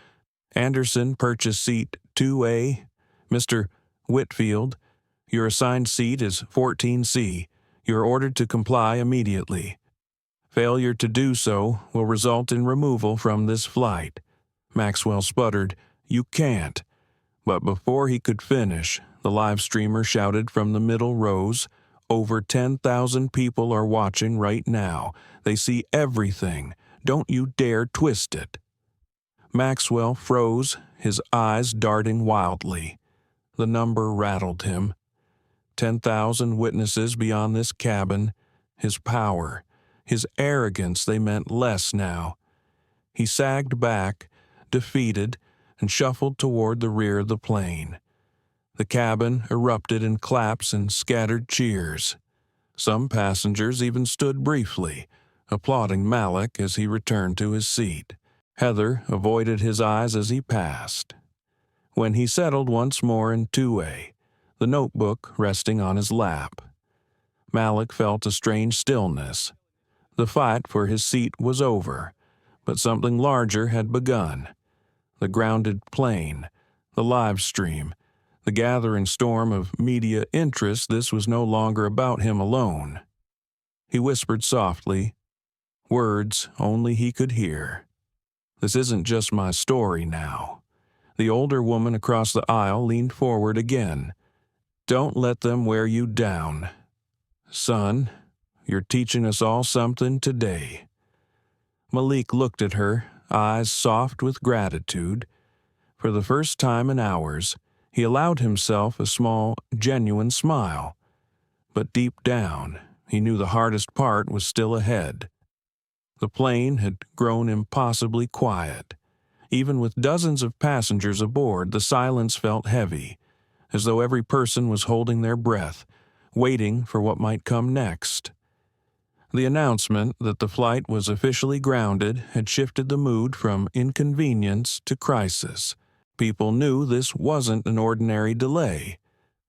Anderson purchased seat 2A. Mr. Whitfield, your assigned seat is 14C. You are ordered to comply immediately. Failure to do so will result in removal from this flight." Maxwell sputtered, "You can't." But before he could finish, the live streamer shouted from the middle rows, "Over 10,000 people are watching right now. They see everything. Don't you dare twist it." Maxwell froze, his eyes darting wildly. The number rattled him. 10,000 witnesses beyond this cabin. His power, his arrogance, they meant less now. He sagged back, defeated, and shuffled toward the rear of the plane. The cabin erupted in claps and scattered cheers. Some passengers even stood briefly, applauding Malik as he returned to his seat. Heather avoided his eyes as he passed. When he settled once more in 2A, the notebook resting on his lap, Malik felt a strange stillness. The fight for his seat was over, but something larger had begun. The grounded plane, the live stream, the gathering storm of media interest. This was no longer about him alone. He whispered softly, words only he could hear. "This isn't just my story now." The older woman across the aisle leaned forward again. "Don't let them wear you down. Son, you're teaching us all something today." Malik looked at her, eyes soft with gratitude. For the first time in hours, he allowed himself a small, genuine smile. But deep down, he knew the hardest part was still ahead. The plane had grown impossibly quiet. Even with dozens of passengers aboard, the silence felt heavy, as though every person was holding their breath, waiting for what might come next. The announcement that the flight was officially grounded had shifted the mood from inconvenience to crisis. People knew this wasn't an ordinary delay.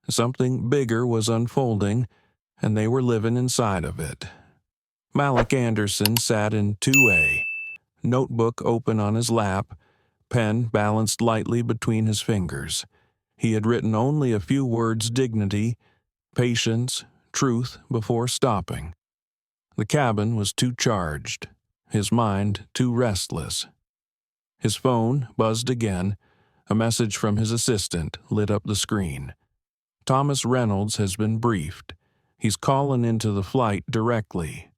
Something bigger was unfolding, and they were living inside of it. Malik Anderson sat in 2A, notebook open on his lap, pen balanced lightly between his fingers. He had written only a few words: dignity, patience, truth, before stopping. The cabin was too charged, his mind too restless. His phone buzzed again. A message from his assistant lit up the screen. Thomas Reynolds has been briefed. He's calling into the flight directly.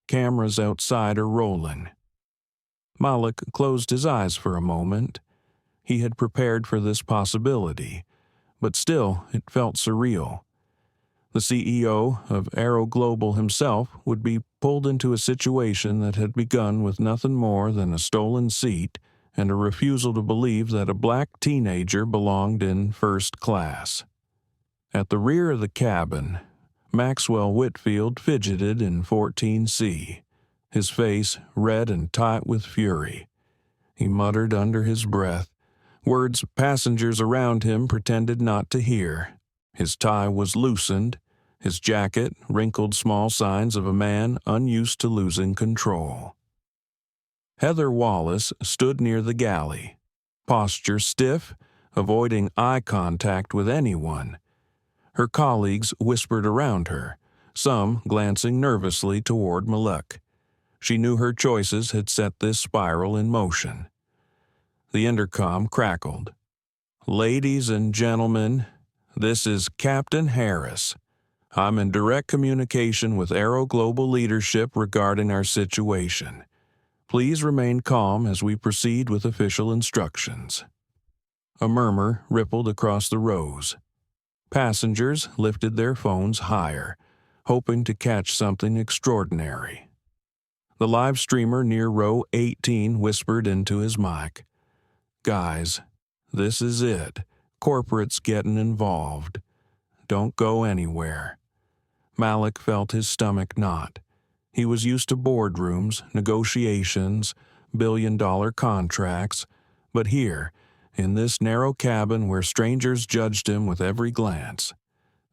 Cameras outside are rolling. Malik closed his eyes for a moment. He had prepared for this possibility, but still it felt surreal. The CEO of Aero Global himself would be pulled into a situation that had begun with nothing more than a stolen seat and a refusal to believe that a black teenager belonged in first class. At the rear of the cabin, Maxwell Whitfield fidgeted in 14C, his face red and tight with fury. He muttered under his breath, words passengers around him pretended not to hear. His tie was loosened, his jacket wrinkled small signs of a man unused to losing control. Heather Wallace stood near the galley, posture stiff, avoiding eye contact with anyone. Her colleagues whispered around her, some glancing nervously toward Malik. She knew her choices had set this spiral in motion. The intercom crackled. "Ladies and gentlemen, this is Captain Harris. I'm in direct communication with Aero Global leadership regarding our situation. Please remain calm as we proceed with official instructions." A murmur rippled across the rows. Passengers lifted their phones higher, hoping to catch something extraordinary. The live streamer near row 18 whispered into his mic, "Guys, this is it. Corporate's getting involved. Don't go anywhere." Malik felt his stomach knot. He was used to boardrooms, negotiations, billion-dollar contracts, but here, in this narrow cabin where strangers judged him with every glance,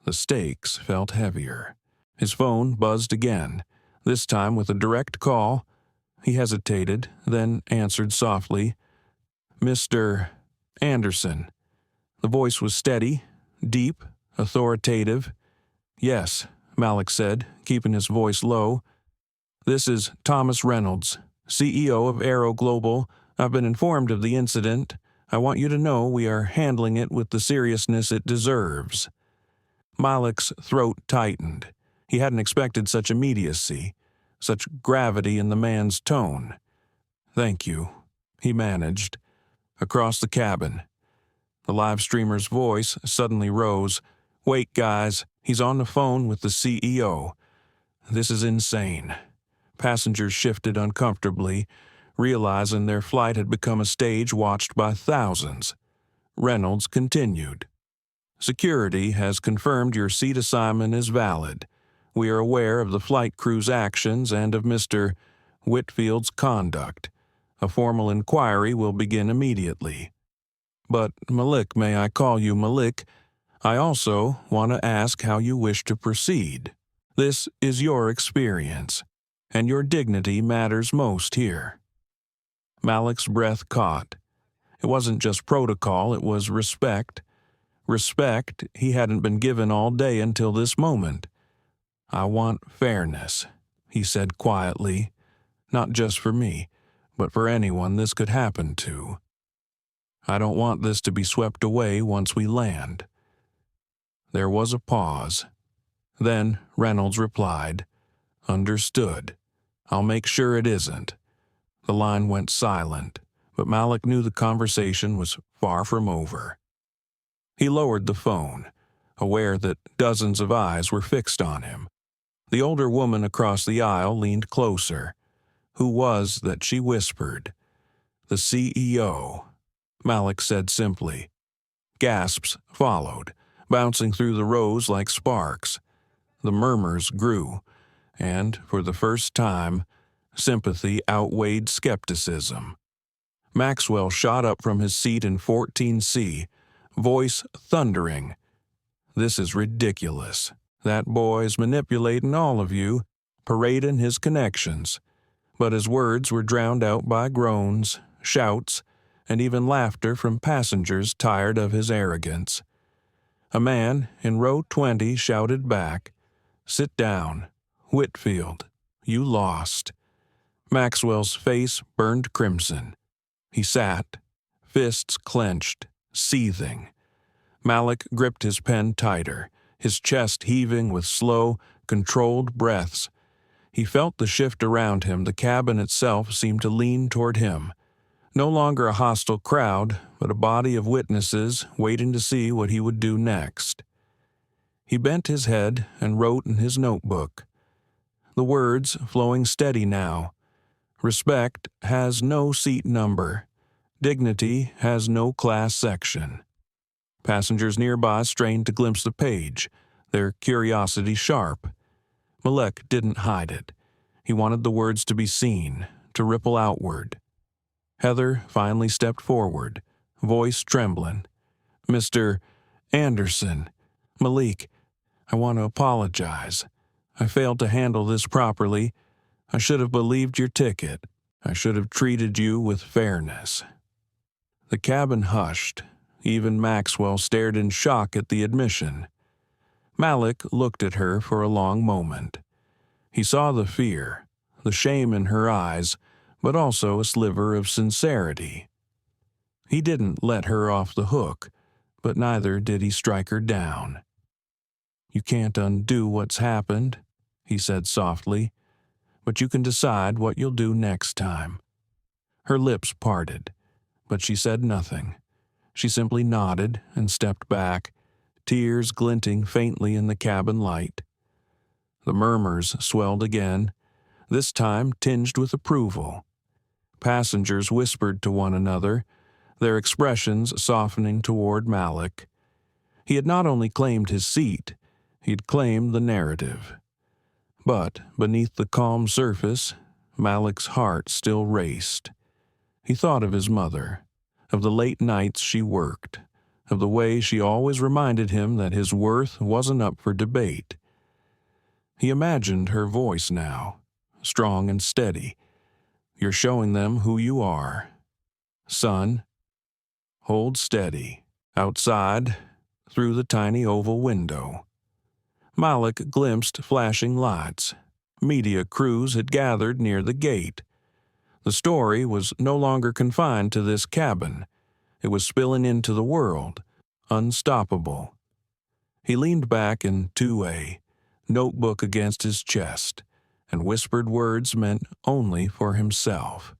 the stakes felt heavier. His phone buzzed again, this time with a direct call. He hesitated, then answered softly, "Mr. Anderson." The voice was steady, deep, authoritative. "Yes," Malik said, keeping his voice low. "This is Thomas Reynolds, CEO of Aero Global. I've been informed of the incident. I want you to know we are handling it with the seriousness it deserves." Malik's throat tightened. He hadn't expected such immediacy, such gravity in the man's tone. "Thank you," he managed. Across the cabin, the live streamer's voice suddenly rose. "Wait, guys, he's on the phone with the CEO. This is insane." Passengers shifted uncomfortably, realizing their flight had become a stage watched by thousands. Reynolds continued, "Security has confirmed your seat assignment is valid. We are aware of the flight crew's actions and of Mr. Whitfield's conduct. A formal inquiry will begin immediately. But, Malik, may I call you Malik? I also want to ask how you wish to proceed. This is your experience, and your dignity matters most here." Malik's breath caught. It wasn't just protocol, it was respect. Respect he hadn't been given all day until this moment. "I want fairness," he said quietly, "not just for me, but for anyone this could happen to. I don't want this to be swept away once we land." There was a pause. Then Reynolds replied, "Understood. I'll make sure it isn't." The line went silent, but Malik knew the conversation was far from over. He lowered the phone, aware that dozens of eyes were fixed on him. The older woman across the aisle leaned closer. Who was that she whispered? "The CEO," Malik said simply. Gasps followed, bouncing through the rows like sparks. The murmurs grew, and, for the first time, sympathy outweighed skepticism. Maxwell shot up from his seat in 14C, voice thundering. "This is ridiculous. That boy's manipulating all of you, parading his connections." But his words were drowned out by groans, shouts, and even laughter from passengers tired of his arrogance. A man in row 20 shouted back, "Sit down, Whitfield." You lost. Maxwell's face burned crimson. He sat, fists clenched, seething. Malik gripped his pen tighter, his chest heaving with slow, controlled breaths. He felt the shift around him. The cabin itself seemed to lean toward him. No longer a hostile crowd, but a body of witnesses waiting to see what he would do next. He bent his head and wrote in his notebook. The words flowing steady now. Respect has no seat number. Dignity has no class section. Passengers nearby strained to glimpse the page, their curiosity sharp. Malek didn't hide it. He wanted the words to be seen, to ripple outward. Heather finally stepped forward, voice trembling. "Mr. Anderson, Malik, I want to apologize. I failed to handle this properly. I should have believed your ticket. I should have treated you with fairness." The cabin hushed. Even Maxwell stared in shock at the admission. Malik looked at her for a long moment. He saw the fear, the shame in her eyes, but also a sliver of sincerity. He didn't let her off the hook, but neither did he strike her down. "You can't undo what's happened," he said softly, "but you can decide what you'll do next time." Her lips parted, but she said nothing. She simply nodded and stepped back, tears glinting faintly in the cabin light. The murmurs swelled again, this time tinged with approval. Passengers whispered to one another, their expressions softening toward Malik. He had not only claimed his seat, he had claimed the narrative. But beneath the calm surface, Malik's heart still raced. He thought of his mother, of the late nights she worked, of the way she always reminded him that his worth wasn't up for debate. He imagined her voice now, strong and steady. "You're showing them who you are. Son, hold steady." Outside, through the tiny oval window, Malik glimpsed flashing lights. Media crews had gathered near the gate. The story was no longer confined to this cabin. It was spilling into the world, unstoppable. He leaned back in 2A, notebook against his chest, and whispered words meant only for himself.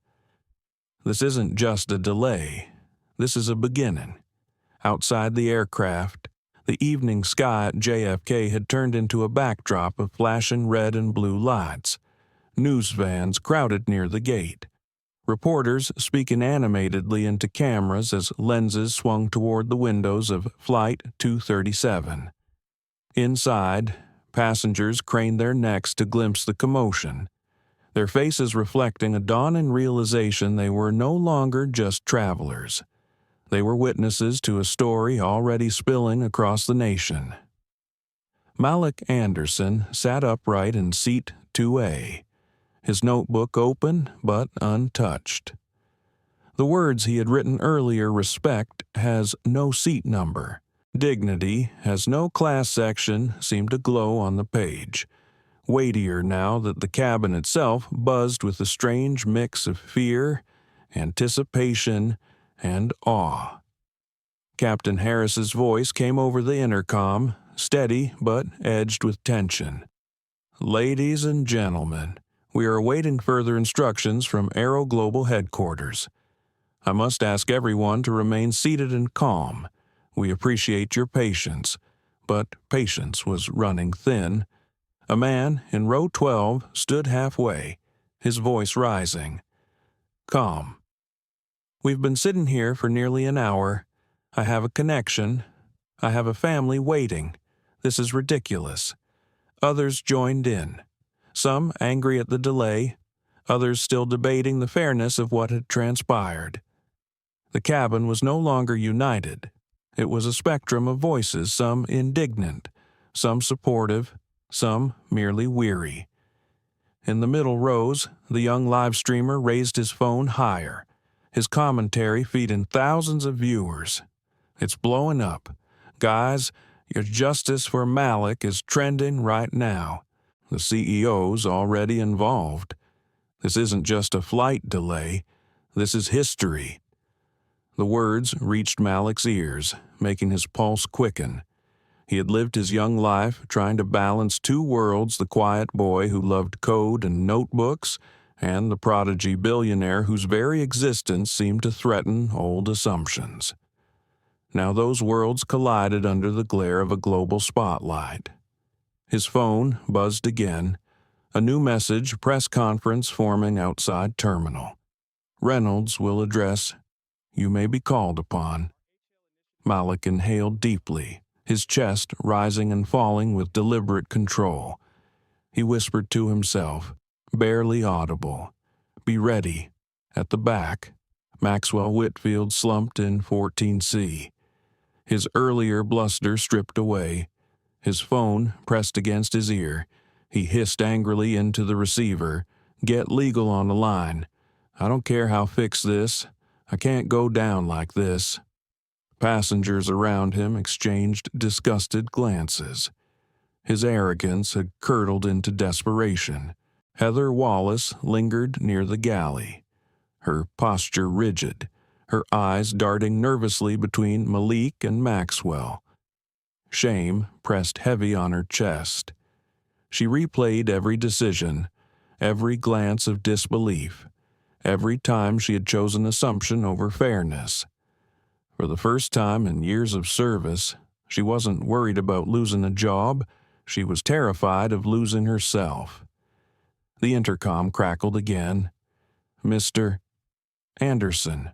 "This isn't just a delay. This is a beginning." Outside the aircraft, the evening sky at JFK had turned into a backdrop of flashing red and blue lights. News vans crowded near the gate. Reporters speaking animatedly into cameras as lenses swung toward the windows of Flight 237. Inside, passengers craned their necks to glimpse the commotion, their faces reflecting a dawning realization they were no longer just travelers. They were witnesses to a story already spilling across the nation. Malik Anderson sat upright in seat 2A, his notebook open but untouched. The words he had written earlier, "Respect has no seat number. Dignity has no class section," seemed to glow on the page, weightier now that the cabin itself buzzed with a strange mix of fear, anticipation, and awe. Captain Harris's voice came over the intercom, steady but edged with tension. "Ladies and gentlemen, we are awaiting further instructions from Aero Global Headquarters. I must ask everyone to remain seated and calm. We appreciate your patience," but patience was running thin. A man in row 12 stood halfway, his voice rising. "Calm. We've been sitting here for nearly an hour. I have a connection. I have a family waiting. This is ridiculous." Others joined in, some angry at the delay, others still debating the fairness of what had transpired. The cabin was no longer united. It was a spectrum of voices, some indignant, some supportive, some merely weary. In the middle rows, the young live streamer raised his phone higher, his commentary feeding thousands of viewers. "It's blowing up. Guys, your justice for Malik is trending right now. The CEO's already involved. This isn't just a flight delay. This is history. The words reached Malik's ears, making his pulse quicken. He had lived his young life trying to balance two worlds, the quiet boy who loved code and notebooks, and the prodigy billionaire whose very existence seemed to threaten old assumptions. Now those worlds collided under the glare of a global spotlight. His phone buzzed again. A new message, press conference forming outside terminal. Reynolds will address, you may be called upon. Malik inhaled deeply, his chest rising and falling with deliberate control. He whispered to himself, barely audible, be ready. At the back, Maxwell Whitfield slumped in 14C. His earlier bluster stripped away. His phone pressed against his ear. He hissed angrily into the receiver, get legal on the line. I don't care how fix this. I can't go down like this. Passengers around him exchanged disgusted glances. His arrogance had curdled into desperation. Heather Wallace lingered near the galley, her posture rigid, her eyes darting nervously between Malik and Maxwell. Shame pressed heavy on her chest. She replayed every decision, every glance of disbelief, every time she had chosen assumption over fairness. For the first time in years of service, she wasn't worried about losing a job. She was terrified of losing herself. The intercom crackled again. Mr. Anderson,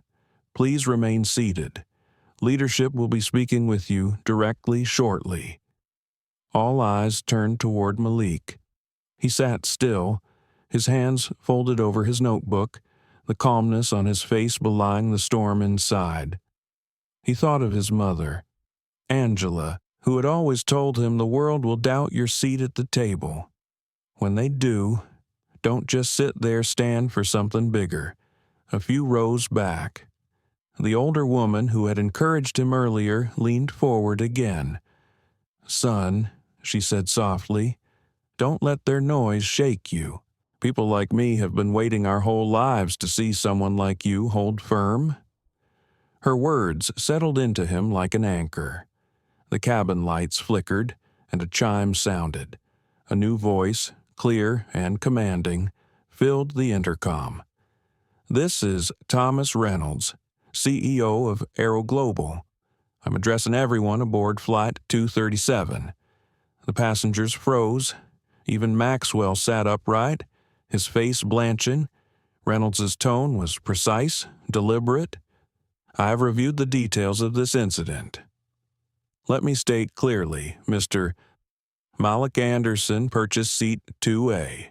please remain seated. Leadership will be speaking with you directly shortly. All eyes turned toward Malik. He sat still, his hands folded over his notebook, the calmness on his face belying the storm inside. He thought of his mother, Angela, who had always told him the world will doubt your seat at the table. When they do, don't just sit there, stand for something bigger. A few rows back. The older woman who had encouraged him earlier leaned forward again. Son, she said softly, don't let their noise shake you. People like me have been waiting our whole lives to see someone like you hold firm. Her words settled into him like an anchor. The cabin lights flickered, and a chime sounded. A new voice, clear and commanding, filled the intercom. This is Thomas Reynolds, CEO of Aero Global. I'm addressing everyone aboard Flight 237. The passengers froze. Even Maxwell sat upright, his face blanching. Reynolds's tone was precise, deliberate. I have reviewed the details of this incident. Let me state clearly, Mr. Malik Anderson purchased seat 2A.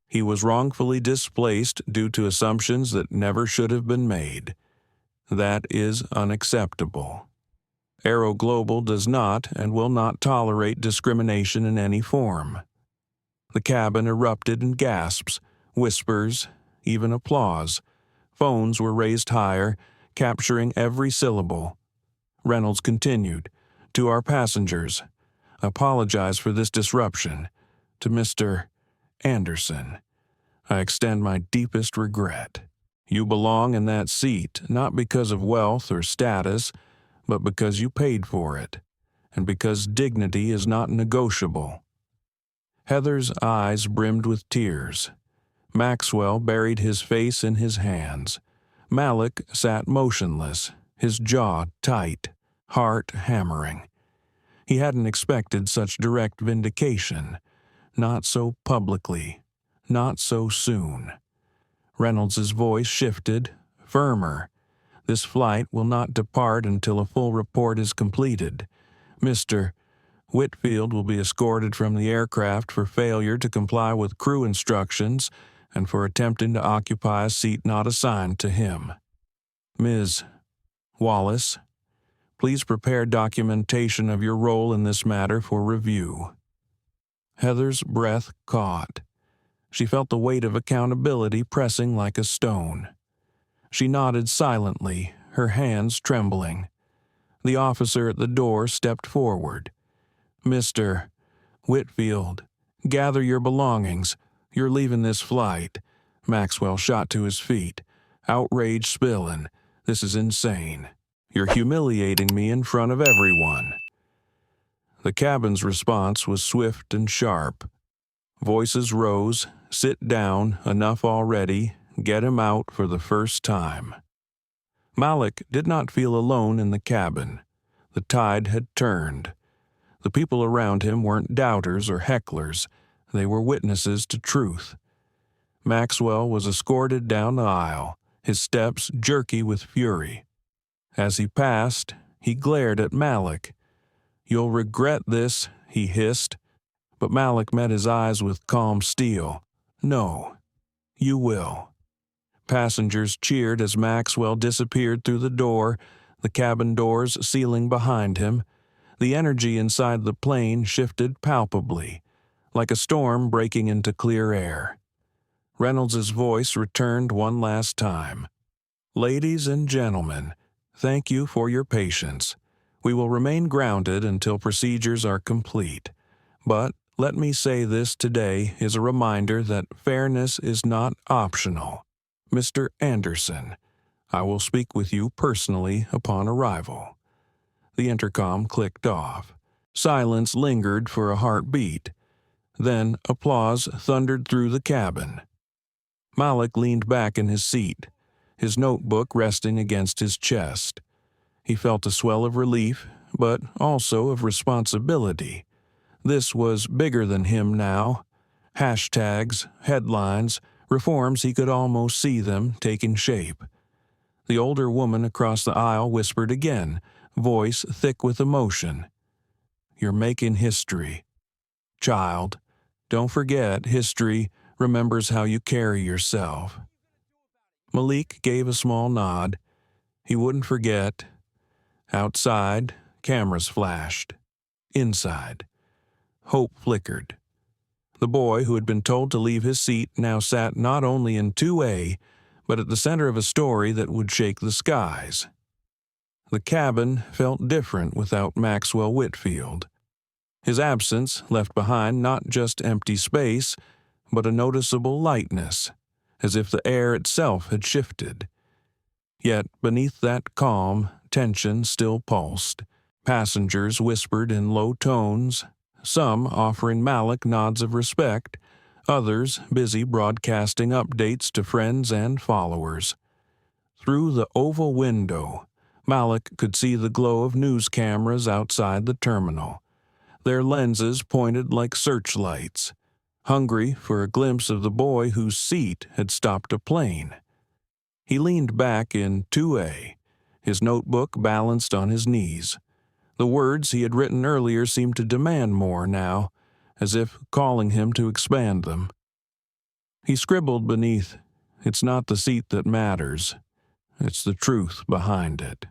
He was wrongfully displaced due to assumptions that never should have been made. That is unacceptable. Aero Global does not and will not tolerate discrimination in any form. The cabin erupted in gasps, whispers, even applause. Phones were raised higher, capturing every syllable. Reynolds continued, to our passengers, apologize for this disruption. To Mr. Anderson, I extend my deepest regret. You belong in that seat not because of wealth or status, but because you paid for it, and because dignity is not negotiable. Heather's eyes brimmed with tears. Maxwell buried his face in his hands. Malik sat motionless, his jaw tight, heart hammering. He hadn't expected such direct vindication. Not so publicly, not so soon. Reynolds's voice shifted, firmer. This flight will not depart until a full report is completed. Mr. Whitfield will be escorted from the aircraft for failure to comply with crew instructions and for attempting to occupy a seat not assigned to him. Ms. Wallace, please prepare documentation of your role in this matter for review. Heather's breath caught. She felt the weight of accountability pressing like a stone. She nodded silently, her hands trembling. The officer at the door stepped forward. Mr. Whitfield, Gather your belongings. You're leaving this flight." Maxwell shot to his feet, outrage spilling. "This is insane. You're humiliating me in front of everyone." The cabin's response was swift and sharp. Voices rose. "Sit down, enough already. Get him out for the first time." Malik did not feel alone in the cabin. The tide had turned. The people around him weren't doubters or hecklers. They were witnesses to truth. Maxwell was escorted down the aisle, his steps jerky with fury. As he passed, he glared at Malik. "You'll regret this," he hissed. But Malik met his eyes with calm steel. "No, you will." Passengers cheered as Maxwell disappeared through the door, the cabin doors sealing behind him. The energy inside the plane shifted palpably, like a storm breaking into clear air. Reynolds's voice returned one last time. "Ladies and gentlemen, thank you for your patience. We will remain grounded until procedures are complete. But let me say this today is a reminder that fairness is not optional. Mr. Anderson, I will speak with you personally upon arrival." The intercom clicked off. Silence lingered for a heartbeat. Then applause thundered through the cabin. Malik leaned back in his seat, his notebook resting against his chest. He felt a swell of relief, but also of responsibility. This was bigger than him now. Hashtags, headlines, reforms he could almost see them taking shape. The older woman across the aisle whispered again, voice thick with emotion. "You're making history. Child, don't forget history remembers how you carry yourself." Malik gave a small nod. He wouldn't forget. Outside, cameras flashed. Inside, hope flickered. The boy who had been told to leave his seat now sat not only in 2A, but at the center of a story that would shake the skies. The cabin felt different without Maxwell Whitfield. His absence left behind not just empty space, but a noticeable lightness, as if the air itself had shifted. Yet beneath that calm, tension still pulsed. Passengers whispered in low tones, some offering Malik nods of respect, others busy broadcasting updates to friends and followers. Through the oval window, Malik could see the glow of news cameras outside the terminal, their lenses pointed like searchlights, hungry for a glimpse of the boy whose seat had stopped a plane. He leaned back in 2A, his notebook balanced on his knees. The words he had written earlier seemed to demand more now, as if calling him to expand them. He scribbled beneath, "It's not the seat that matters. It's the truth behind it."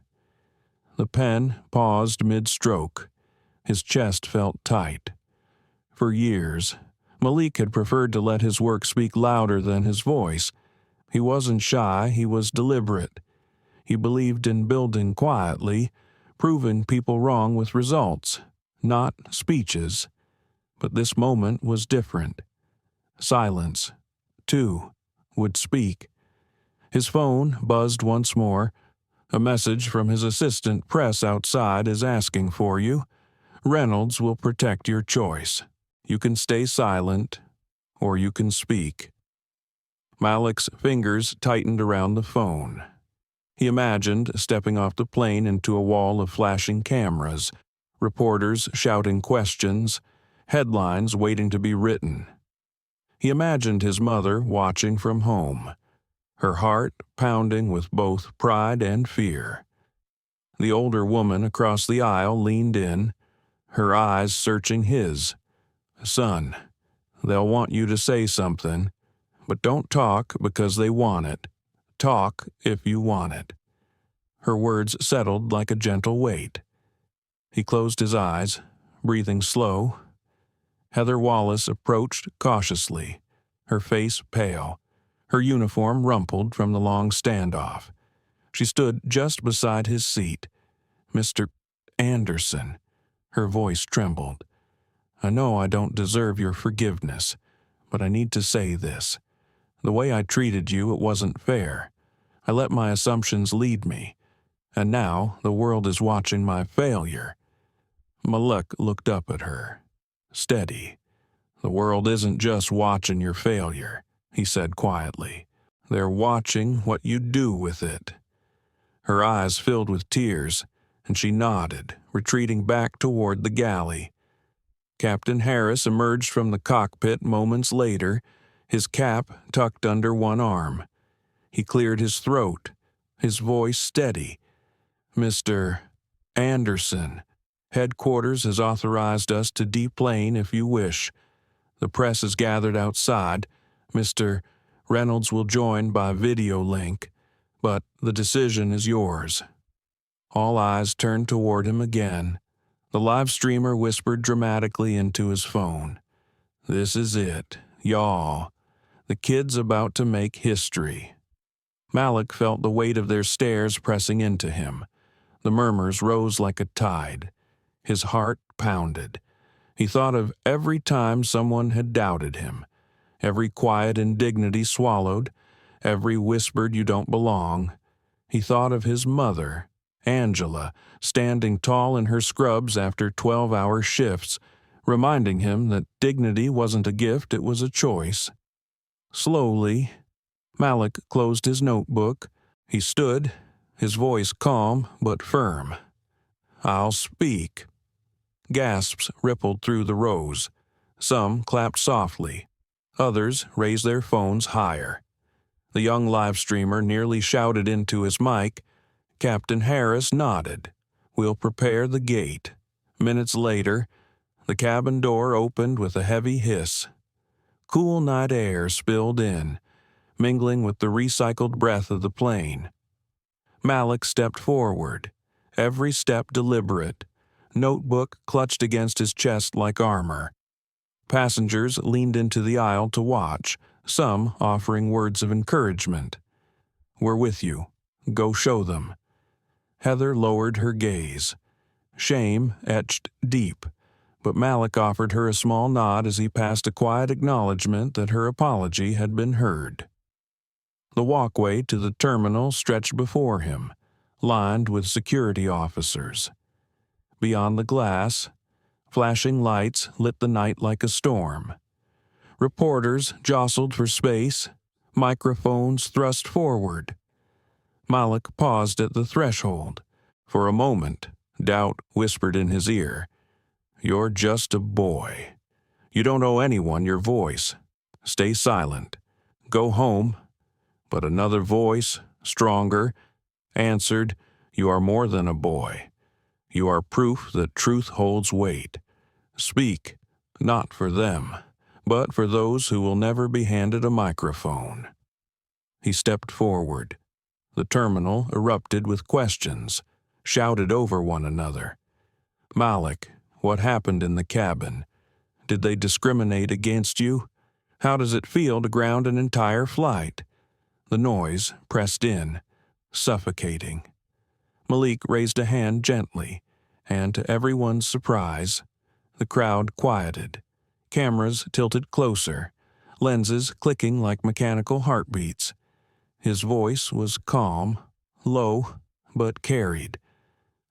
The pen paused mid-stroke. His chest felt tight. For years, Malik had preferred to let his work speak louder than his voice. He wasn't shy, he was deliberate. He believed in building quietly, proving people wrong with results, not speeches. But this moment was different. Silence, too, would speak. His phone buzzed once more. A message from his assistant press outside is asking for you. Reynolds will protect your choice. You can stay silent, or you can speak. Malik's fingers tightened around the phone. He imagined stepping off the plane into a wall of flashing cameras, reporters shouting questions, headlines waiting to be written. He imagined his mother watching from home, her heart pounding with both pride and fear. The older woman across the aisle leaned in, her eyes searching his. "Son, they'll want you to say something, but don't talk because they want it. Talk if you want it." Her words settled like a gentle weight. He closed his eyes, breathing slow. Heather Wallace approached cautiously, her face pale, her uniform rumpled from the long standoff. She stood just beside his seat. "Mr. Anderson," her voice trembled. I know I don't deserve your forgiveness, but I need to say this. The way I treated you, it wasn't fair. I let my assumptions lead me, and now the world is watching my failure." Malek looked up at her. Steady. "The world isn't just watching your failure," he said quietly. "They're watching what you do with it." Her eyes filled with tears, and she nodded, retreating back toward the galley. Captain Harris emerged from the cockpit moments later, his cap tucked under one arm. He cleared his throat, his voice steady. "Mr. Anderson, headquarters has authorized us to deplane if you wish. The press is gathered outside. Mr. Reynolds will join by video link, but the decision is yours." All eyes turned toward him again. The live streamer whispered dramatically into his phone. "This is it, y'all. The kid's about to make history." Malek felt the weight of their stares pressing into him. The murmurs rose like a tide. His heart pounded. He thought of every time someone had doubted him, every quiet indignity swallowed, every whispered "you don't belong." He thought of his mother, Angela, standing tall in her scrubs after 12-hour shifts, reminding him that dignity wasn't a gift, it was a choice. Slowly, Malek closed his notebook. He stood, his voice calm but firm. "I'll speak." Gasps rippled through the rows. Some clapped softly. Others raised their phones higher. The young live streamer nearly shouted into his mic. Captain Harris nodded. "We'll prepare the gate." Minutes later, the cabin door opened with a heavy hiss. Cool night air spilled in, mingling with the recycled breath of the plane. Malek stepped forward, every step deliberate, notebook clutched against his chest like armor. Passengers leaned into the aisle to watch, some offering words of encouragement. "We're with you. Go show them." Heather lowered her gaze. Shame etched deep, but Malek offered her a small nod as he passed a quiet acknowledgement that her apology had been heard. The walkway to the terminal stretched before him, lined with security officers. Beyond the glass, flashing lights lit the night like a storm. Reporters jostled for space, microphones thrust forward. Malek paused at the threshold. For a moment, doubt whispered in his ear. "You're just a boy. You don't owe anyone your voice. Stay silent. Go home." But another voice, stronger, answered, "You are more than a boy. You are proof that truth holds weight. Speak, not for them, but for those who will never be handed a microphone." He stepped forward. The terminal erupted with questions, shouted over one another. "Malek, what happened in the cabin? Did they discriminate against you? How does it feel to ground an entire flight?" The noise pressed in, suffocating. Malik raised a hand gently, and to everyone's surprise, the crowd quieted. Cameras tilted closer, lenses clicking like mechanical heartbeats. His voice was calm, low, but carried.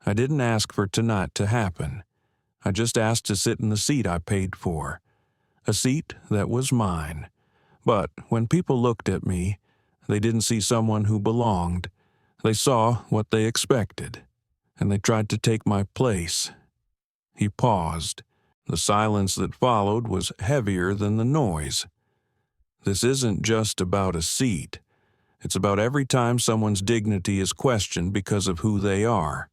"I didn't ask for tonight to happen. I just asked to sit in the seat I paid for. A seat that was mine. But when people looked at me, they didn't see someone who belonged. They saw what they expected, and they tried to take my place." He paused. The silence that followed was heavier than the noise. "This isn't just about a seat. It's about every time someone's dignity is questioned because of who they are.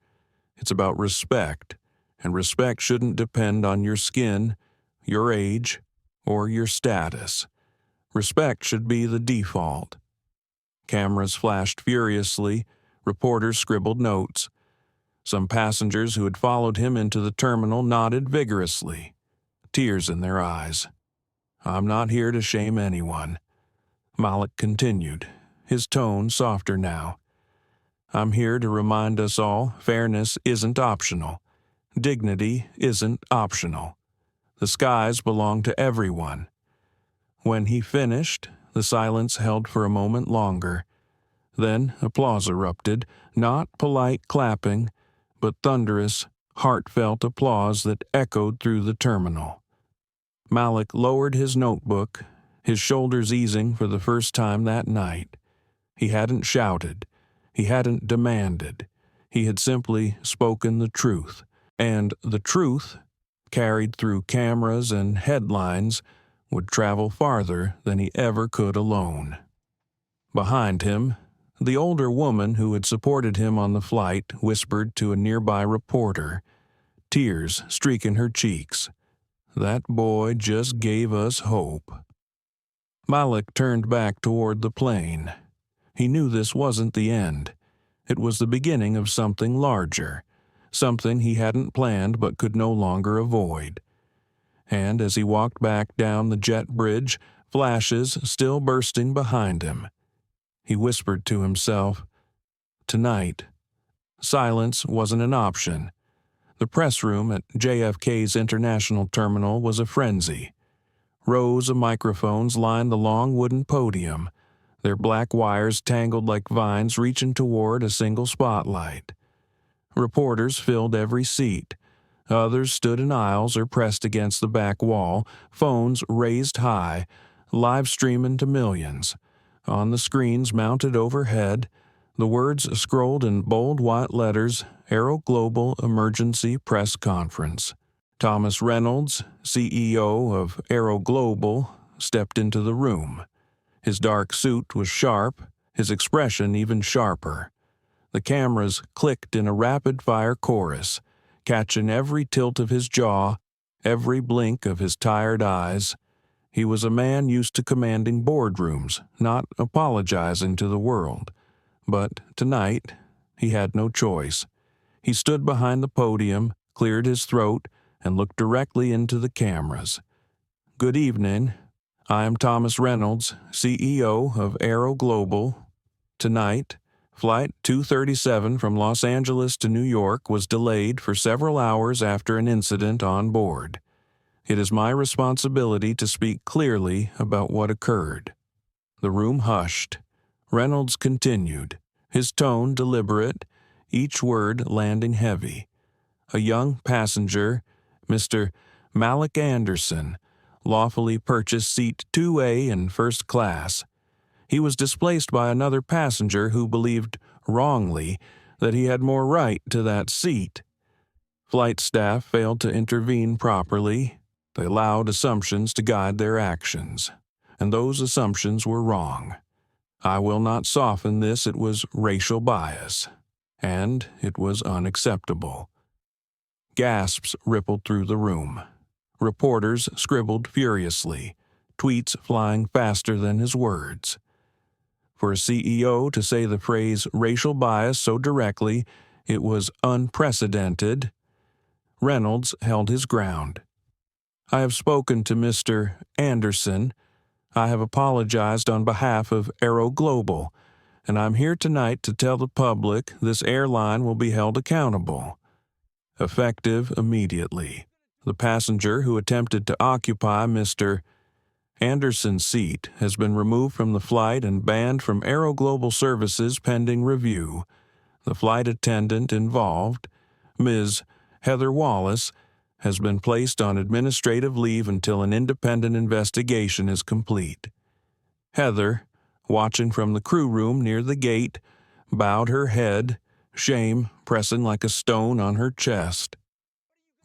It's about respect, and respect shouldn't depend on your skin, your age, or your status. Respect should be the default." Cameras flashed furiously, reporters scribbled notes. Some passengers who had followed him into the terminal nodded vigorously, tears in their eyes. "I'm not here to shame anyone," Malek continued, his tone softer now. "I'm here to remind us all fairness isn't optional. Dignity isn't optional. The skies belong to everyone. When he finished, the silence held for a moment longer. Then applause erupted, not polite clapping, but thunderous, heartfelt applause that echoed through the terminal. Malik lowered his notebook, his shoulders easing for the first time that night. He hadn't shouted. He hadn't demanded. He had simply spoken the truth. And the truth, carried through cameras and headlines, would travel farther than he ever could alone. Behind him, the older woman who had supported him on the flight whispered to a nearby reporter, tears streaking her cheeks. "That boy just gave us hope." Malik turned back toward the plane. He knew this wasn't the end. It was the beginning of something larger, something he hadn't planned but could no longer avoid. And as he walked back down the jet bridge, flashes still bursting behind him, he whispered to himself, "Tonight." Silence wasn't an option. The press room at JFK's International Terminal was a frenzy. Rows of microphones lined the long wooden podium, their black wires tangled like vines reaching toward a single spotlight. Reporters filled every seat. Others stood in aisles or pressed against the back wall, phones raised high, live streaming to millions. On the screens mounted overhead, the words scrolled in bold white letters, Aero Global Emergency Press Conference. Thomas Reynolds, CEO of Aero Global, stepped into the room. His dark suit was sharp, his expression even sharper. The cameras clicked in a rapid-fire chorus, catching every tilt of his jaw, every blink of his tired eyes. He was a man used to commanding boardrooms, not apologizing to the world. But tonight, he had no choice. He stood behind the podium, cleared his throat, and looked directly into the cameras. "Good evening. I am Thomas Reynolds, CEO of Aero Global. Tonight, Flight 237 from Los Angeles to New York was delayed for several hours after an incident on board. It is my responsibility to speak clearly about what occurred." The room hushed. Reynolds continued, his tone deliberate, each word landing heavy. A young passenger, Mr. Malik Anderson, lawfully purchased seat 2A in first class. He was displaced by another passenger who believed, wrongly, that he had more right to that seat. Flight staff failed to intervene properly. They allowed assumptions to guide their actions, and those assumptions were wrong. I will not soften this. It was racial bias, and it was unacceptable. Gasps rippled through the room. Reporters scribbled furiously, tweets flying faster than his words. For a CEO to say the phrase racial bias so directly, it was unprecedented. Reynolds held his ground. "I have spoken to Mr. Anderson. I have apologized on behalf of Aero Global, and I'm here tonight to tell the public this airline will be held accountable." Effective immediately, the passenger who attempted to occupy Mr. Anderson's seat has been removed from the flight and banned from Aero Global services pending review. The flight attendant involved, Ms. Heather Wallace, has been placed on administrative leave until an independent investigation is complete. Heather, watching from the crew room near the gate, bowed her head, shame pressing like a stone on her chest.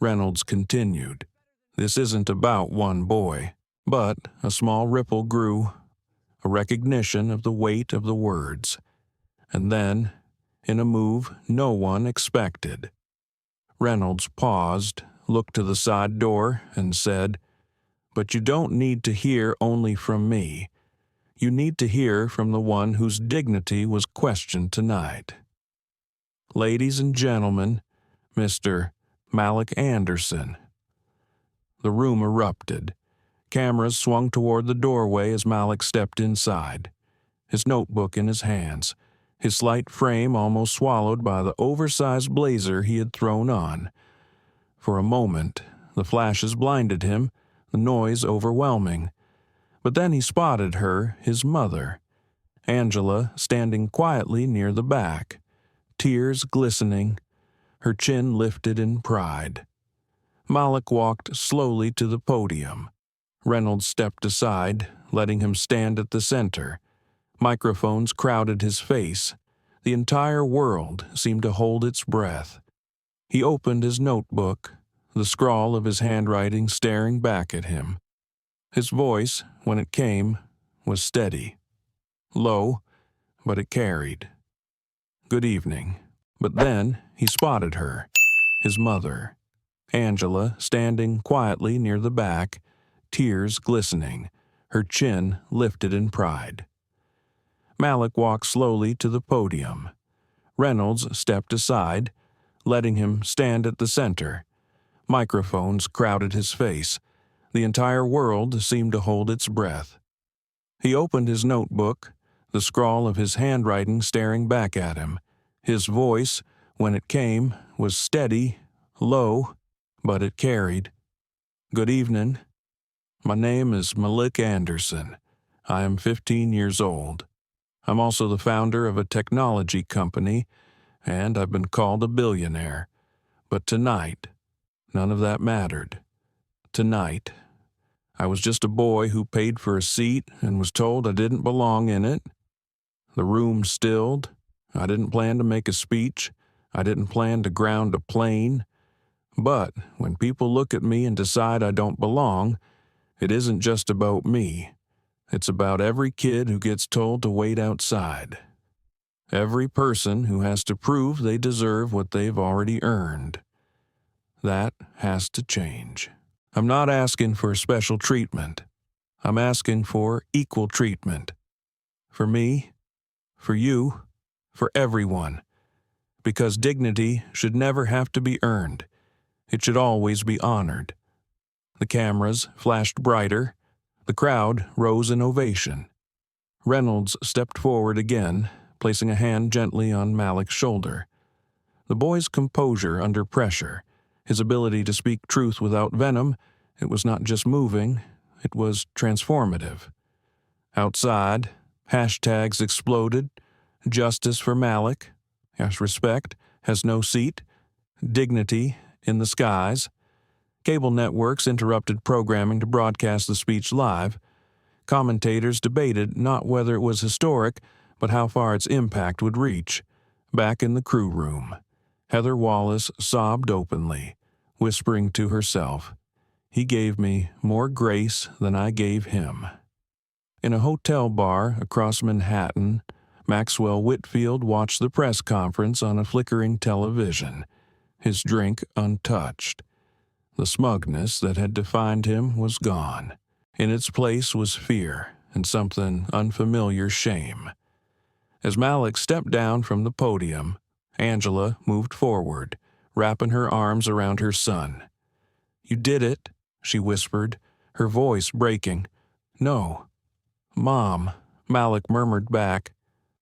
Reynolds continued, "This isn't about one boy." But a small ripple grew, a recognition of the weight of the words. And then, in a move no one expected, Reynolds paused, looked to the side door, and said, "But you don't need to hear only from me. You need to hear from the one whose dignity was questioned tonight. Ladies and gentlemen, Mr. Malik Anderson." The room erupted. Cameras swung toward the doorway as Malik stepped inside, his notebook in his hands, his slight frame almost swallowed by the oversized blazer he had thrown on. For a moment, The flashes blinded him, the noise overwhelming. But then he spotted her, his mother, Angela, standing quietly near the back, tears glistening, her chin lifted in pride. Malik walked slowly to the podium. Reynolds stepped aside, letting him stand at the center. Microphones crowded his face. The entire world seemed to hold its breath. He opened his notebook, the scrawl of his handwriting staring back at him. His voice, when it came, was steady. Low, but it carried. Good evening. But then he spotted her, his mother, Angela, standing quietly near the back, tears glistening, her chin lifted in pride. Malik walked slowly to the podium. Reynolds stepped aside, letting him stand at the center. Microphones crowded his face. The entire world seemed to hold its breath. He opened his notebook, the scrawl of his handwriting staring back at him. His voice, when it came, was steady, low, but it carried. Good evening. My name is Malik Anderson. I am 15 years old. I'm also the founder of a technology company, and I've been called a billionaire. But tonight, none of that mattered. Tonight, I was just a boy who paid for a seat and was told I didn't belong in it. The room stilled. I didn't plan to make a speech. I didn't plan to ground a plane. But when people look at me and decide I don't belong, it isn't just about me. It's about every kid who gets told to wait outside. Every person who has to prove they deserve what they've already earned. That has to change. I'm not asking for special treatment. I'm asking for equal treatment. For me, for you, for everyone. Because dignity should never have to be earned. It should always be honored. The cameras flashed brighter. The crowd rose in ovation. Reynolds stepped forward again, placing a hand gently on Malik's shoulder. The boy's composure under pressure, his ability to speak truth without venom, it was not just moving, it was transformative. Outside, hashtags exploded. Justice for Malik, as respect has no seat, dignity in the skies. Cable networks interrupted programming to broadcast the speech live. Commentators debated not whether it was historic, but how far its impact would reach. Back in the crew room, Heather Wallace sobbed openly, whispering to herself, "He gave me more grace than I gave him." In a hotel bar across Manhattan, Maxwell Whitfield watched the press conference on a flickering television, his drink untouched. The smugness that had defined him was gone. In its place was fear and something unfamiliar shame. As Malik stepped down from the podium, Angela moved forward, wrapping her arms around her son. "You did it," she whispered, her voice breaking. "No." "Mom," Malik murmured back.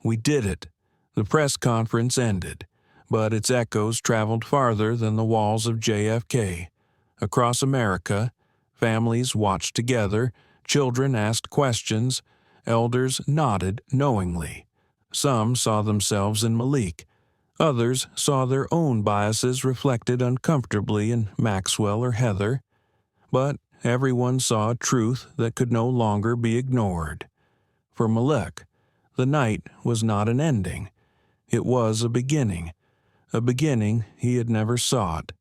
"We did it." The press conference ended, but its echoes traveled farther than the walls of JFK. Across America, families watched together, children asked questions, elders nodded knowingly. Some saw themselves in Malik. Others saw their own biases reflected uncomfortably in Maxwell or Heather. But everyone saw a truth that could no longer be ignored. For Malik, the night was not an ending. It was a beginning he had never sought,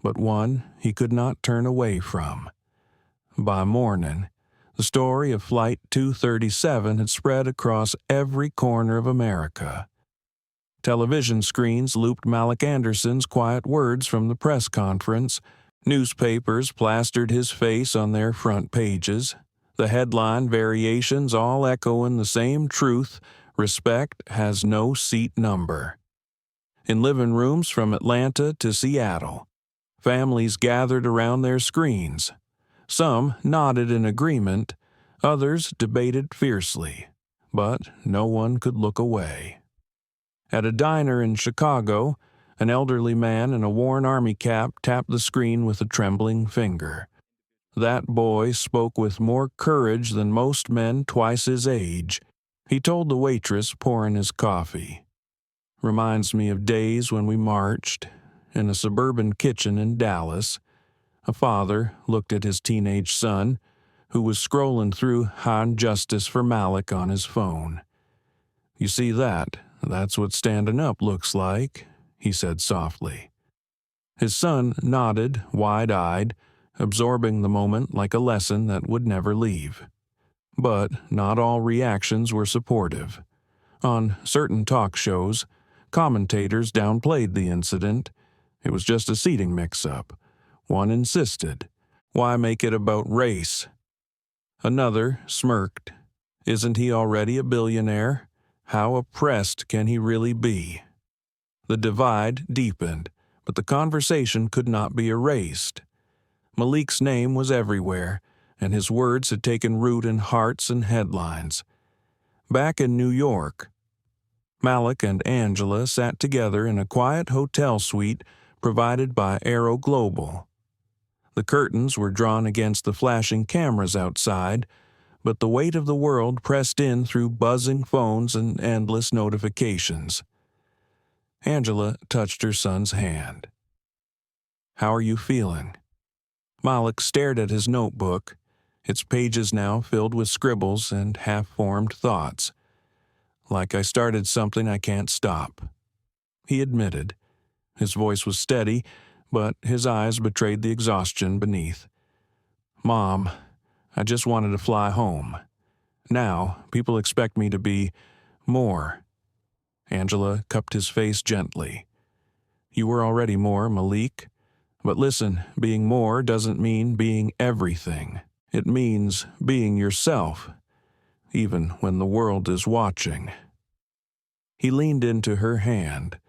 but one he could not turn away from. By morning, the story of Flight 237 had spread across every corner of America. Television screens looped Malik Anderson's quiet words from the press conference. Newspapers plastered his face on their front pages. The headline variations all echoing the same truth: respect has no seat number. In living rooms from Atlanta to Seattle, families gathered around their screens. Some nodded in agreement, others debated fiercely, but no one could look away. At a diner in Chicago, An elderly man in a worn army cap tapped the screen with a trembling finger. That boy spoke with more courage than most men twice his age. He told the waitress pouring his coffee. Reminds me of days when we marched in a suburban kitchen in Dallas. A father looked at his teenage son, who was scrolling through High Justice for Malik on his phone. "You see that? That's what standing up looks like," he said softly. His son nodded, wide-eyed, absorbing the moment like a lesson that would never leave. But not all reactions were supportive. On certain talk shows, commentators downplayed the incident. It was just a seating mix-up. One insisted, "Why make it about race?" Another smirked, "Isn't he already a billionaire? How oppressed can he really be?" The divide deepened, but the conversation could not be erased. Malik's name was everywhere, and his words had taken root in hearts and headlines. Back in New York, Malik and Angela sat together in a quiet hotel suite provided by Aero Global. The curtains were drawn against the flashing cameras outside, but the weight of the world pressed in through buzzing phones and endless notifications. Angela touched her son's hand. "How are you feeling?" Malik stared at his notebook, its pages now filled with scribbles and half-formed thoughts. "Like I started something I can't stop," he admitted. His voice was steady, but his eyes betrayed the exhaustion beneath. "Mom, I just wanted to fly home. Now, people expect me to be more." Angela cupped his face gently. "You were already more, Malik. But listen, being more doesn't mean being everything. It means being yourself, even when the world is watching." He leaned into her hand,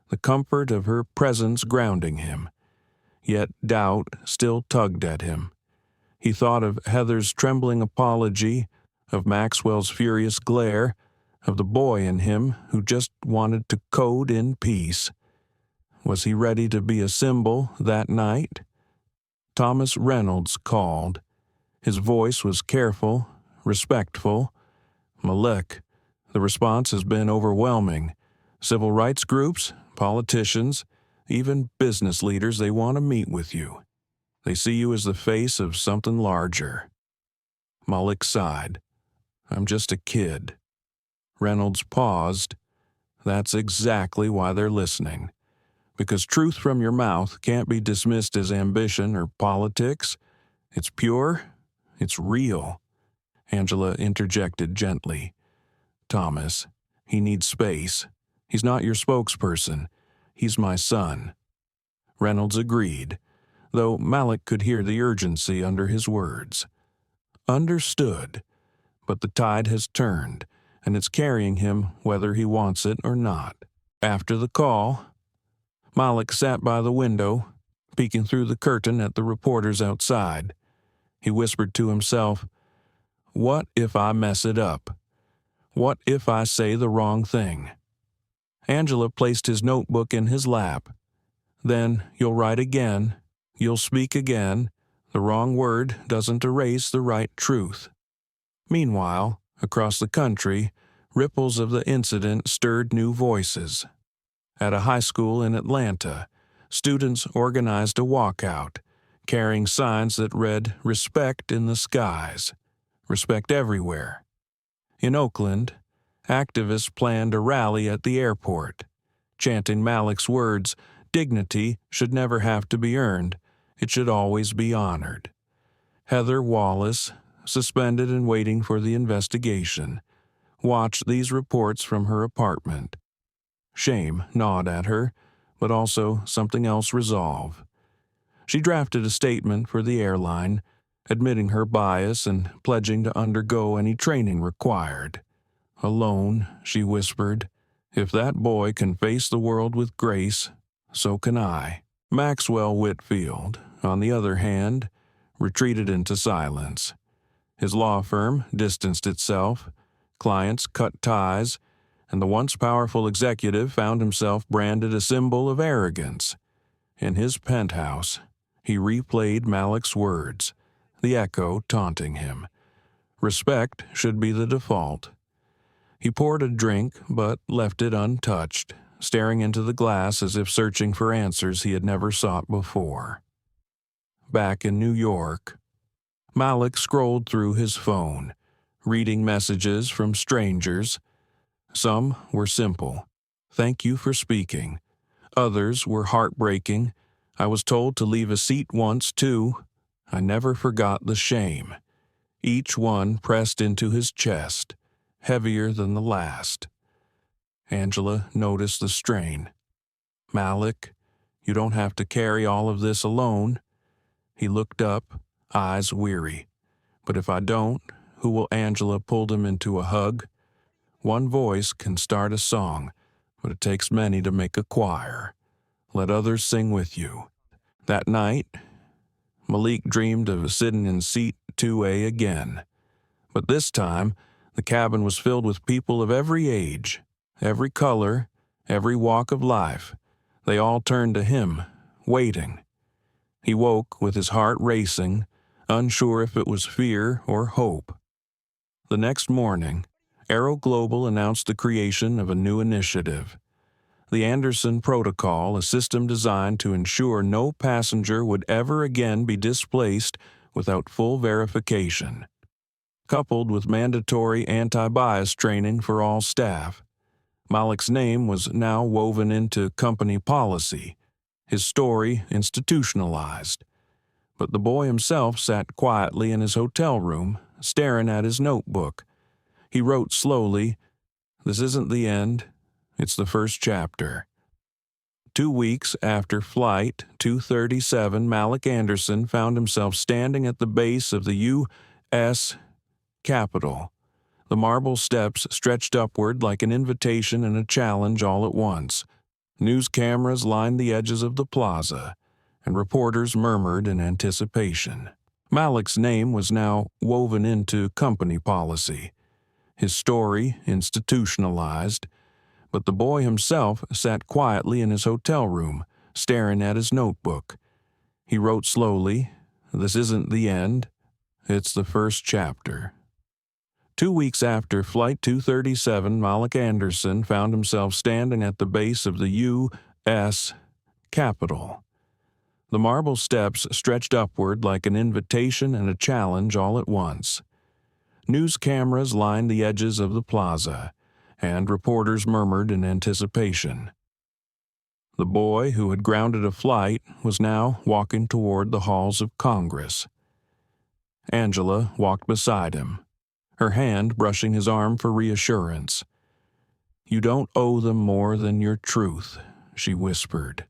the comfort of her presence grounding him. Yet doubt still tugged at him. He thought of Heather's trembling apology, of Maxwell's furious glare, of the boy in him who just wanted to code in peace. Was he ready to be a symbol that night? Thomas Reynolds called. His voice was careful, respectful. "Malik, the response has been overwhelming. Civil rights groups, politicians, even business leaders, they want to meet with you. They see you as the face of something larger." Malik sighed. "I'm just a kid." Reynolds paused. "That's exactly why they're listening. Because truth from your mouth can't be dismissed as ambition or politics. It's pure. It's real." Angela interjected gently. "Thomas, he needs space. He's not your spokesperson. He's my son." Reynolds agreed, though Malik could hear the urgency under his words. "Understood. But the tide has turned, and it's carrying him whether he wants it or not." After the call, Malik sat by the window, peeking through the curtain at the reporters outside. He whispered to himself, "What if I mess it up? What if I say the wrong thing?" Angela placed his notebook in his lap. "Then you'll write again. You'll speak again. The wrong word doesn't erase the right truth." Meanwhile, across the country, ripples of the incident stirred new voices. At a high school in Atlanta, students organized a walkout, carrying signs that read, "Respect in the skies," respect everywhere. In Oakland, activists planned a rally at the airport, chanting Malik's words, "Dignity should never have to be earned. It should always be honored." Heather Wallace, suspended and waiting for the investigation, watched these reports from her apartment. Shame gnawed at her, but also something else resolve. She drafted a statement for the airline, admitting her bias and pledging to undergo any training required. "Alone," she whispered, "if that boy can face the world with grace, so can I." Maxwell Whitfield, on the other hand, retreated into silence. His law firm distanced itself, clients cut ties, and the once powerful executive found himself branded a symbol of arrogance. In his penthouse, he replayed Malik's words, the echo taunting him. Respect should be the default. He poured a drink, but left it untouched, staring into the glass as if searching for answers he had never sought before. Back in New York, Malik scrolled through his phone, reading messages from strangers. Some were simple. "Thank you for speaking." Others were heartbreaking. "I was told to leave a seat once, too. I never forgot the shame." Each one pressed into his chest, heavier than the last. Angela noticed the strain. "Malik, you don't have to carry all of this alone." He looked up, eyes weary. "But if I don't, who will?" Angela pulled him into a hug. "One voice can start a song, but it takes many to make a choir. Let others sing with you." That night, Malik dreamed of sitting in seat 2A again. But this time, the cabin was filled with people of every age, every color, every walk of life. They all turned to him, waiting. He woke with his heart racing, unsure if it was fear or hope. The next morning, Aero Global announced the creation of a new initiative. The Anderson Protocol, a system designed to ensure no passenger would ever again be displaced without full verification. Coupled with mandatory anti-bias training for all staff, Malik's name was now woven into company policy, his story institutionalized. But the boy himself sat quietly in his hotel room, staring at his notebook. He wrote slowly, "This isn't the end. It's the first chapter." 2 weeks after Flight 237, Malik Anderson found himself standing at the base of the U.S. Capitol. The marble steps stretched upward like an invitation and a challenge all at once. News cameras lined the edges of the plaza, and reporters murmured in anticipation. Malik's name was now woven into company policy, his story institutionalized, but the boy himself sat quietly in his hotel room, staring at his notebook. He wrote slowly, "This isn't the end. It's the first chapter." 2 weeks after Flight 237, Malik Anderson found himself standing at the base of the U.S. Capitol. The marble steps stretched upward like an invitation and a challenge all at once. News cameras lined the edges of the plaza, and reporters murmured in anticipation. The boy who had grounded a flight was now walking toward the halls of Congress. Angela walked beside him, her hand brushing his arm for reassurance. "You don't owe them more than your truth," she whispered.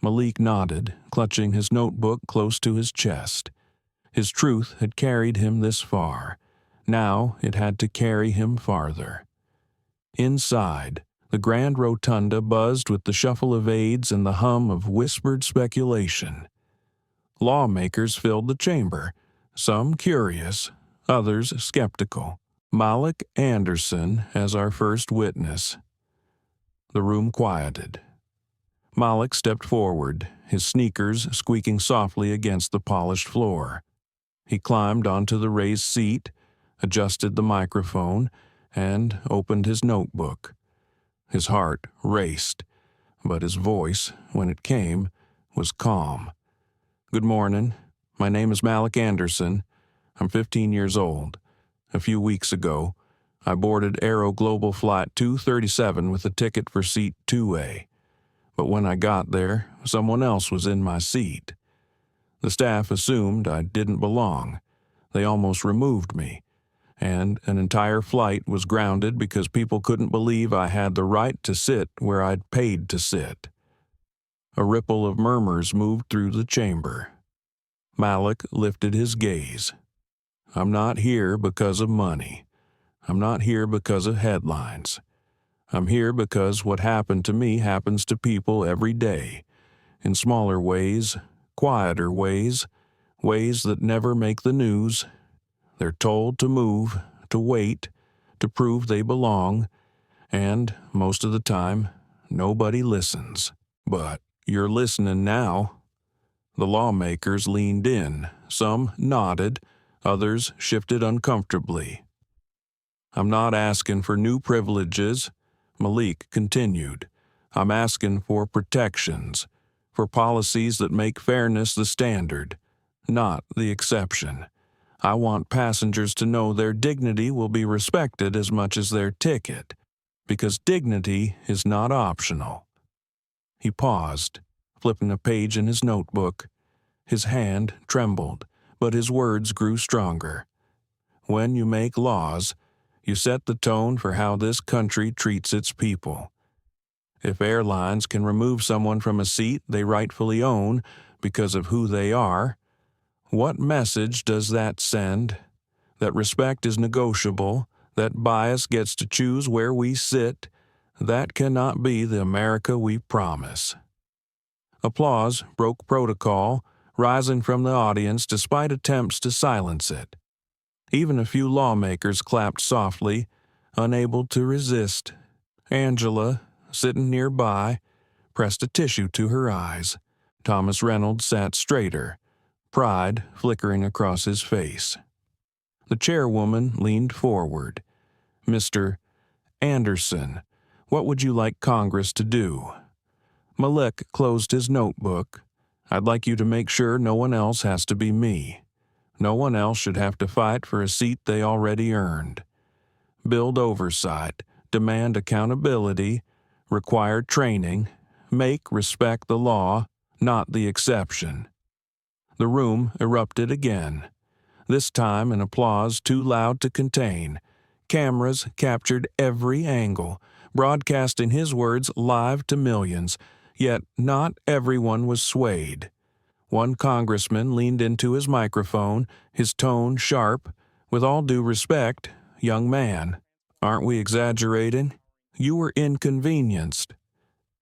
Malik nodded, clutching his notebook close to his chest. His truth had carried him this far. Now it had to carry him farther. Inside, the grand rotunda buzzed with the shuffle of aides and the hum of whispered speculation. Lawmakers filled the chamber, some curious, others skeptical. Malik Anderson as our first witness. The room quieted. Malik stepped forward, his sneakers squeaking softly against the polished floor. He climbed onto the raised seat, adjusted the microphone, and opened his notebook. His heart raced, but his voice, when it came, was calm. "Good morning. My name is Malik Anderson. I'm 15 years old. A few weeks ago, I boarded Aero Global Flight 237 with a ticket for seat 2A. But when I got there, someone else was in my seat. The staff assumed I didn't belong. They almost removed me, and an entire flight was grounded because people couldn't believe I had the right to sit where I'd paid to sit." A ripple of murmurs moved through the chamber. Malik lifted his gaze. "I'm not here because of money. I'm not here because of headlines. I'm here because what happened to me happens to people every day, in smaller ways, quieter ways, ways that never make the news. They're told to move, to wait, to prove they belong, And most of the time, nobody listens. But you're listening now. The lawmakers leaned in. Some nodded. Others shifted uncomfortably. "I'm not asking for new privileges," Malik continued. "I'm asking for protections, for policies that make fairness the standard, not the exception. I want passengers to know their dignity will be respected as much as their ticket, because dignity is not optional." He paused, flipping a page in his notebook. His hand trembled, but his words grew stronger. "When you make laws, you set the tone for how this country treats its people. If airlines can remove someone from a seat they rightfully own because of who they are, what message does that send? That respect is negotiable, that bias gets to choose where we sit? That cannot be the America we promise." Applause broke protocol, rising from the audience despite attempts to silence it. Even a few lawmakers clapped softly, unable to resist. Angela, sitting nearby, pressed a tissue to her eyes. Thomas Reynolds sat straighter, pride flickering across his face. The chairwoman leaned forward. "Mr. Anderson, what would you like Congress to do?" Malik closed his notebook. "I'd like you to make sure no one else has to be me. No one else should have to fight for a seat they already earned. Build oversight, demand accountability, require training, make respect the law, not the exception." The room erupted again, this time in applause too loud to contain. Cameras captured every angle, broadcasting his words live to millions, yet not everyone was swayed. One congressman leaned into his microphone, his tone sharp. "With all due respect, young man, aren't we exaggerating? You were inconvenienced.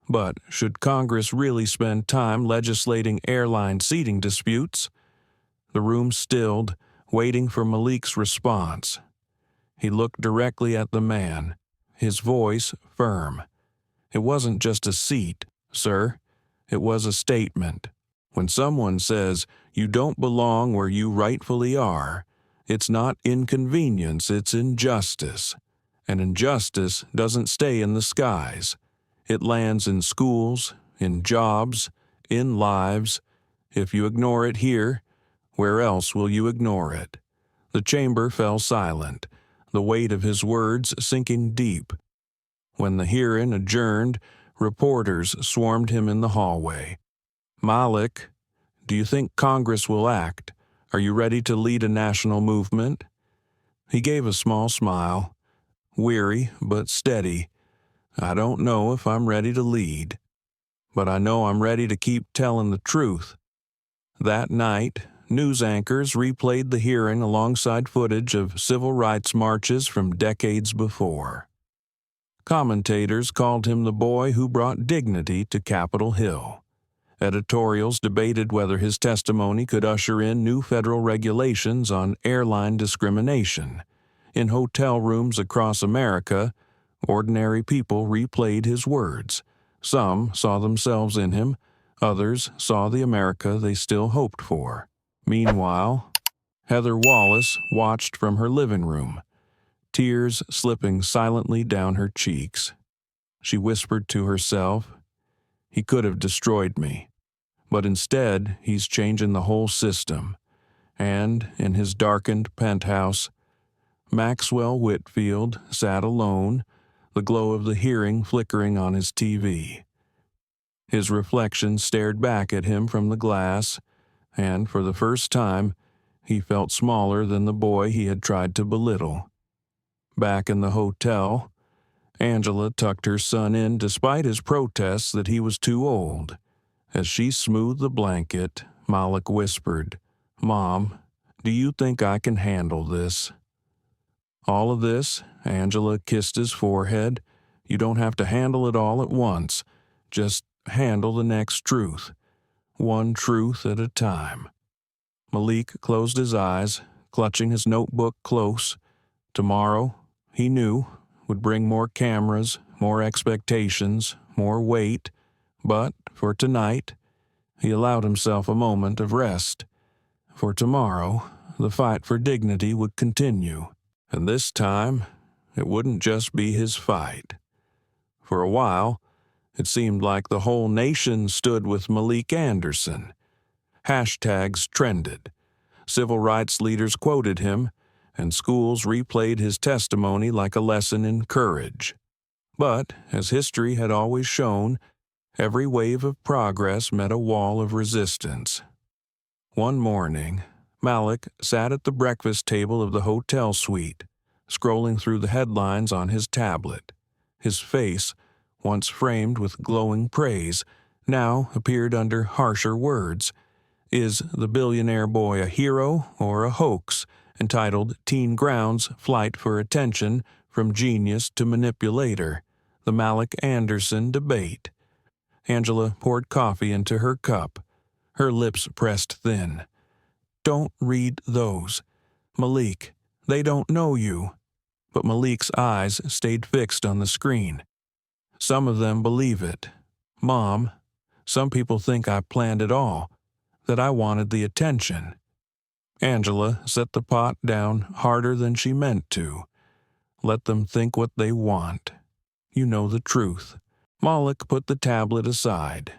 But should Congress really spend time legislating airline seating disputes?" The room stilled, waiting for Malik's response. He looked directly at the man, his voice firm. "It wasn't just a seat, sir. It was a statement. When someone says you don't belong where you rightfully are, it's not inconvenience, it's injustice. And injustice doesn't stay in the skies. It lands in schools, in jobs, in lives. If you ignore it here, where else will you ignore it?" The chamber fell silent, the weight of his words sinking deep. When the hearing adjourned, reporters swarmed him in the hallway. "Malik, do you think Congress will act? Are you ready to lead a national movement?" He gave a small smile, weary but steady. "I don't know if I'm ready to lead, but I know I'm ready to keep telling the truth." That night, news anchors replayed the hearing alongside footage of civil rights marches from decades before. Commentators called him the boy who brought dignity to Capitol Hill. Editorials debated whether his testimony could usher in new federal regulations on airline discrimination. In hotel rooms across America, ordinary people replayed his words. Some saw themselves in him, others saw the America they still hoped for. Meanwhile, Heather Wallace watched from her living room, tears slipping silently down her cheeks. She whispered to herself, "He could have destroyed me. But instead, he's changing the whole system." And in his darkened penthouse, Maxwell Whitfield sat alone, the glow of the hearing flickering on his TV. His reflection stared back at him from the glass, and for the first time, he felt smaller than the boy he had tried to belittle. Back in the hotel, Angela tucked her son in despite his protests that he was too old. As she smoothed the blanket, Malik whispered, "Mom, do you think I can handle this?" "All of this?" Angela kissed his forehead. "You don't have to handle it all at once. Just handle the next truth. One truth at a time." Malik closed his eyes, clutching his notebook close. Tomorrow, he knew, would bring more cameras, more expectations, more weight, but for tonight, he allowed himself a moment of rest. For tomorrow, the fight for dignity would continue, and this time, it wouldn't just be his fight. For a while, it seemed like the whole nation stood with Malik Anderson. Hashtags trended. Civil rights leaders quoted him, and schools replayed his testimony like a lesson in courage. But, as history had always shown, every wave of progress met a wall of resistance. One morning, Malik sat at the breakfast table of the hotel suite, scrolling through the headlines on his tablet. His face, once framed with glowing praise, now appeared under harsher words. Is the billionaire boy a hero or a hoax? Entitled Teen Ground's Flight for Attention from Genius to Manipulator, the Malik Anderson Debate. Angela poured coffee into her cup, her lips pressed thin. Don't read those. Malik, they don't know you. But Malik's eyes stayed fixed on the screen. Some of them believe it. Mom, some people think I planned it all, that I wanted the attention. Angela set the pot down harder than she meant to. Let them think what they want. You know the truth. Malik put the tablet aside,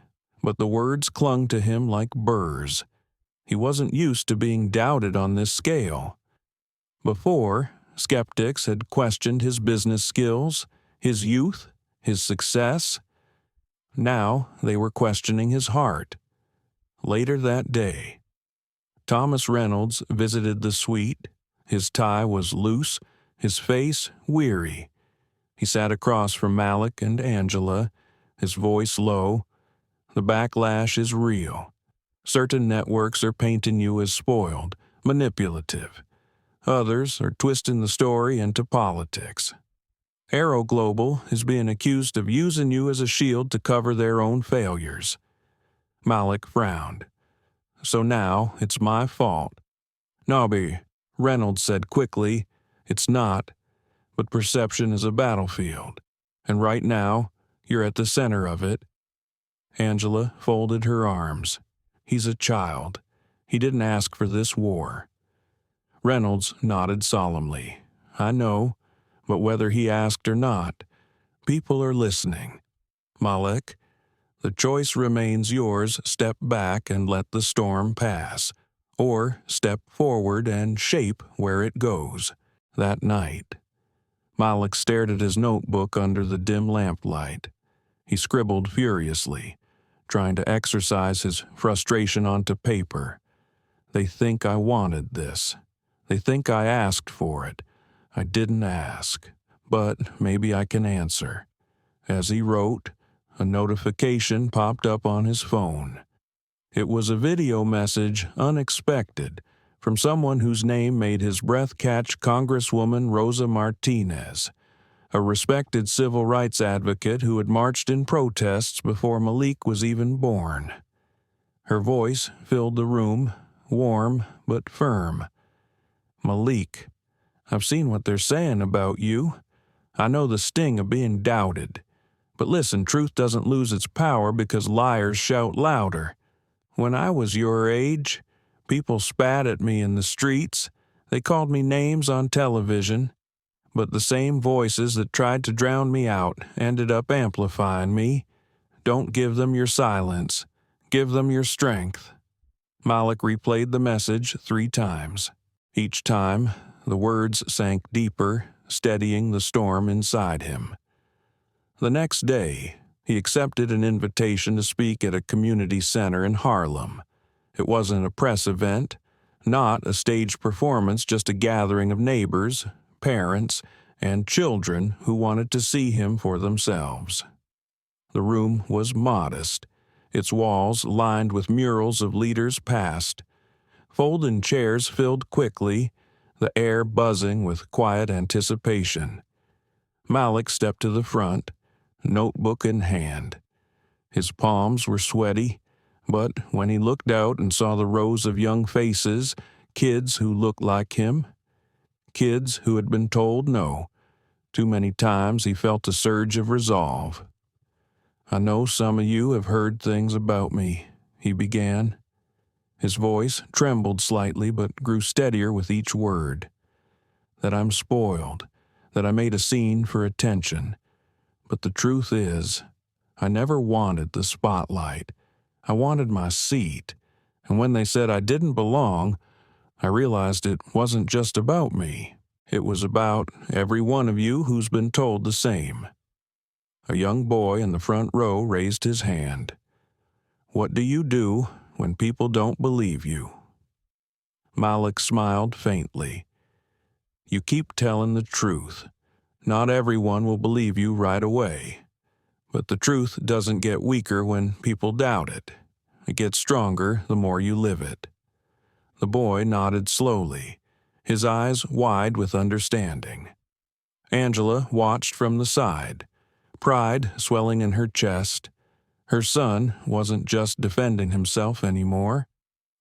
but the words clung to him like burrs. He wasn't used to being doubted on this scale. Before, skeptics had questioned his business skills, his youth, his success. Now they were questioning his heart. Later that day, Thomas Reynolds visited the suite. His tie was loose, his face weary. He sat across from Malik and Angela, his voice low. The backlash is real. Certain networks are painting you as spoiled, manipulative. Others are twisting the story into politics. Arrow Global is being accused of using you as a shield to cover their own failures. Malik frowned. So now it's my fault. Nobby, Reynolds said quickly, it's not, but perception is a battlefield, and right now you're at the center of it. Angela folded her arms. He's a child. He didn't ask for this war. Reynolds nodded solemnly. I know, but whether he asked or not, people are listening. Malik, the choice remains yours. Step back and let the storm pass, or step forward and shape where it goes. That night, Malik stared at his notebook under the dim lamplight. He scribbled furiously, trying to exercise his frustration onto paper. They think I wanted this. They think I asked for it. I didn't ask, but maybe I can answer. As he wrote, a notification popped up on his phone. It was a video message, unexpected, from someone whose name made his breath catch. Congresswoman Rosa Martinez, a respected civil rights advocate who had marched in protests before Malik was even born. Her voice filled the room, warm but firm. Malik, I've seen what they're saying about you. I know the sting of being doubted. But listen, truth doesn't lose its power because liars shout louder. When I was your age, people spat at me in the streets. They called me names on television. But the same voices that tried to drown me out ended up amplifying me. Don't give them your silence. Give them your strength. Malik replayed the message 3 times. Each time, the words sank deeper, steadying the storm inside him. The next day, he accepted an invitation to speak at a community center in Harlem. It wasn't a press event, not a staged performance, just a gathering of neighbors, parents, and children who wanted to see him for themselves. The room was modest, its walls lined with murals of leaders past. Folding chairs filled quickly, the air buzzing with quiet anticipation. Malik stepped to the front, notebook in hand. His palms were sweaty, but when he looked out and saw the rows of young faces, kids who looked like him, kids who had been told no, Too many times he felt a surge of resolve. "I know some of you have heard things about me," he began. His voice trembled slightly but grew steadier with each word. "That I'm spoiled, that I made a scene for attention. But the truth is, I never wanted the spotlight. I wanted my seat. And when they said I didn't belong, I realized it wasn't just about me. It was about every one of you who's been told the same." A young boy in the front row raised his hand. "What do you do when people don't believe you?" Malik smiled faintly. "You keep telling the truth. Not everyone will believe you right away. But the truth doesn't get weaker when people doubt it. It gets stronger the more you live it." The boy nodded slowly, his eyes wide with understanding. Angela watched from the side, pride swelling in her chest. Her son wasn't just defending himself anymore.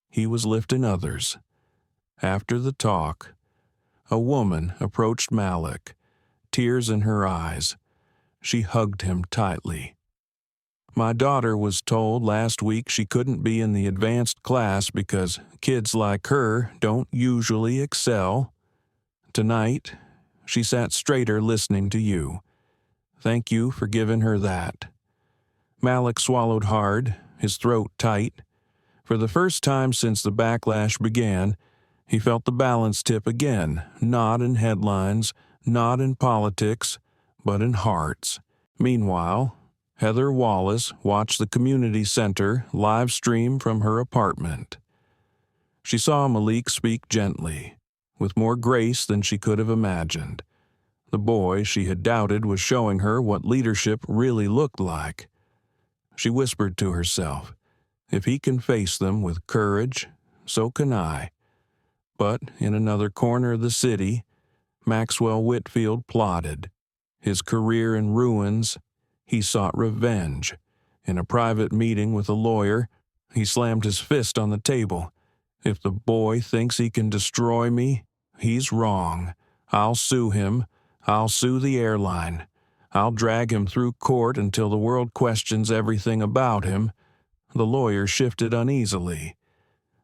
He was lifting others. After the talk, a woman approached Malik, tears in her eyes. She hugged him tightly. "My daughter was told last week she couldn't be in the advanced class because kids like her don't usually excel. Tonight, she sat straighter listening to you. Thank you for giving her that." Malik swallowed hard, his throat tight. For the first time since the backlash began, he felt the balance tip again, not in headlines, not in politics, but in hearts. Meanwhile, Heather Wallace watched the community center live stream from her apartment. She saw Malik speak gently, with more grace than she could have imagined. The boy she had doubted was showing her what leadership really looked like. She whispered to herself, "If he can face them with courage, so can I." But in another corner of the city, Maxwell Whitfield plotted. His career in ruins, he sought revenge. In a private meeting with a lawyer, he slammed his fist on the table. "If the boy thinks he can destroy me, he's wrong. I'll sue him. I'll sue the airline. I'll drag him through court until the world questions everything about him." The lawyer shifted uneasily.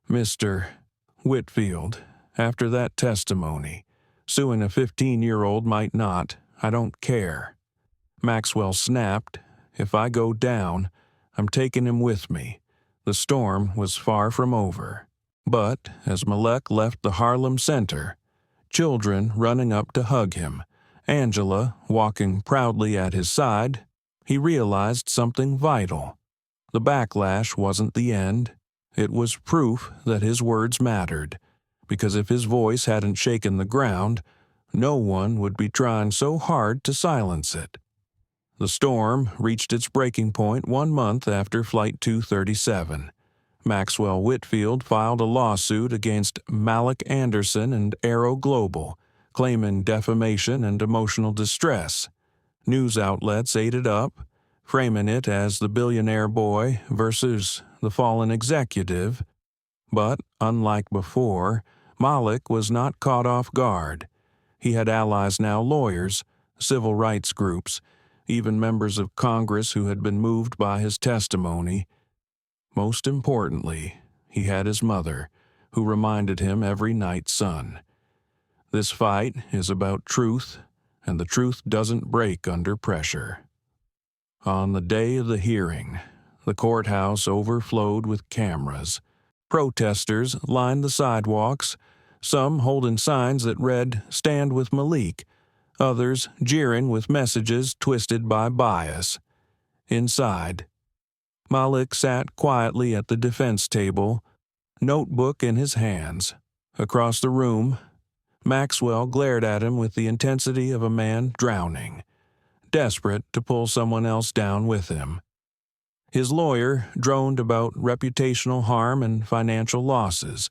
"Mr. Whitfield, after that testimony, suing a 15-year-old might not. I don't care." Maxwell snapped, "If I go down, I'm taking him with me." The storm was far from over. But as Malek left the Harlem Center, children running up to hug him, Angela walking proudly at his side, he realized something vital. The backlash wasn't the end. It was proof that his words mattered, because if his voice hadn't shaken the ground, no one would be trying so hard to silence it. The storm reached its breaking point 1 month after Flight 237. Maxwell Whitfield filed a lawsuit against Malik Anderson and Aero Global, claiming defamation and emotional distress. News outlets ate it up, framing it as the billionaire boy versus the fallen executive. But, unlike before, Malik was not caught off guard. He had allies now: lawyers, civil rights groups, even members of Congress who had been moved by his testimony. Most importantly, he had his mother, who reminded him every night, "Son, this fight is about truth, and the truth doesn't break under pressure." On the day of the hearing, the courthouse overflowed with cameras. Protesters lined the sidewalks, some holding signs that read, "Stand with Malik," others jeering with messages twisted by bias. Inside, Malik sat quietly at the defense table, notebook in his hands. Across the room, Maxwell glared at him with the intensity of a man drowning, desperate to pull someone else down with him. His lawyer droned about reputational harm and financial losses,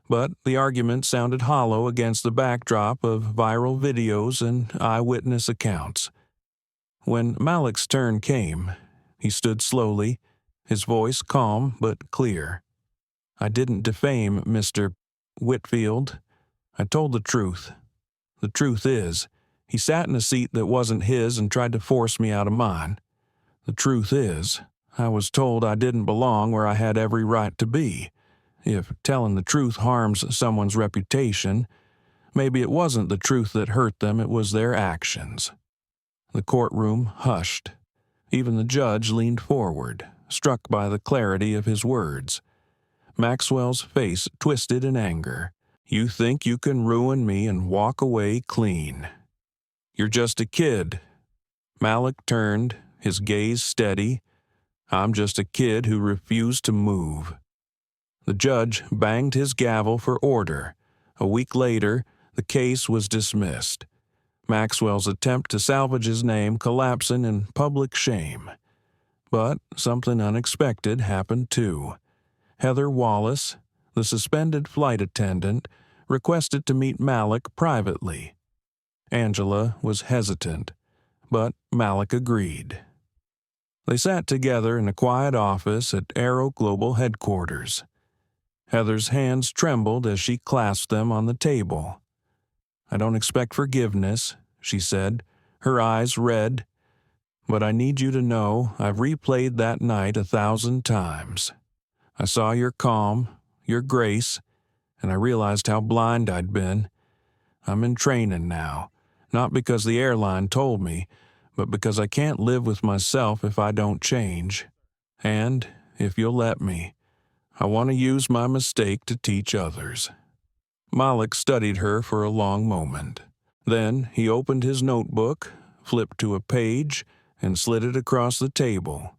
but the argument sounded hollow against the backdrop of viral videos and eyewitness accounts. When Malik's turn came, he stood slowly, his voice calm but clear. "I didn't defame Mr. Whitfield. I told the truth. The truth is, He sat in a seat that wasn't his and tried to force me out of mine. The truth is, I was told I didn't belong where I had every right to be. If telling the truth harms someone's reputation, maybe it wasn't the truth that hurt them, it was their actions. The courtroom hushed. Even the judge leaned forward, struck by the clarity of his words. Maxwell's face twisted in anger. You think you can ruin me and walk away clean. You're just a kid. Malik turned, his gaze steady. I'm just a kid who refused to move. The judge banged his gavel for order. A week later, the case was dismissed. Maxwell's attempt to salvage his name collapsing in public shame. But something unexpected happened too. Heather Wallace, the suspended flight attendant, requested to meet Malik privately. Angela was hesitant, but Malik agreed. They sat together in a quiet office at Aero Global headquarters. Heather's hands trembled as she clasped them on the table. I don't expect forgiveness, she said, her eyes red, but I need you to know I've replayed that night 1,000 times. I saw your calm, your grace, and I realized how blind I'd been. I'm in training now, not because the airline told me, but because I can't live with myself if I don't change. And, if you'll let me, I want to use my mistake to teach others. Malik studied her for a long moment. Then he opened his notebook, flipped to a page, and slid it across the table.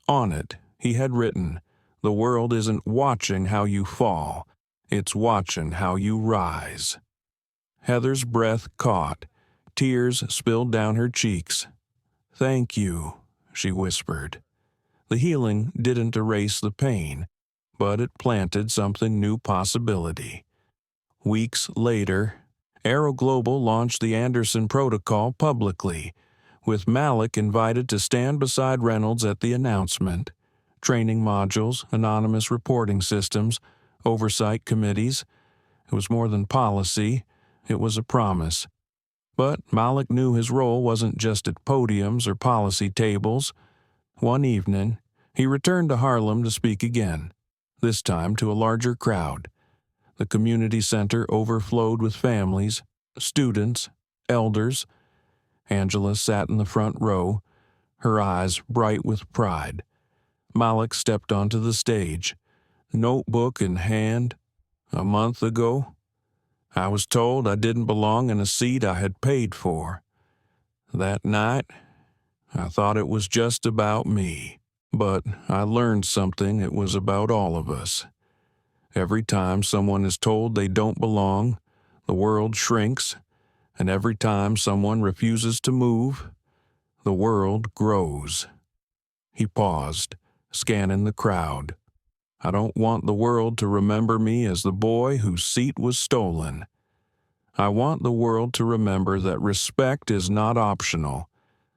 On it, he had written, "The world isn't watching how you fall. It's watching how you rise." Heather's breath caught. Tears spilled down her cheeks. "Thank you," she whispered. The healing didn't erase the pain, but it planted something new possibility. Weeks later, Aero Global launched the Anderson Protocol publicly, with Malik invited to stand beside Reynolds at the announcement. Training modules, anonymous reporting systems, oversight committees. It was more than policy, it was a promise. But Malik knew his role wasn't just at podiums or policy tables. One evening, he returned to Harlem to speak again, this time to a larger crowd. The community center overflowed with families, students, elders. Angela sat in the front row, her eyes bright with pride. Malik stepped onto the stage, notebook in hand. A month ago, I was told I didn't belong in a seat I had paid for. That night, I thought it was just about me, but I learned something it was about all of us. Every time someone is told they don't belong, the world shrinks, and every time someone refuses to move, the world grows. He paused, scanning the crowd. I don't want the world to remember me as the boy whose seat was stolen. I want the world to remember that respect is not optional,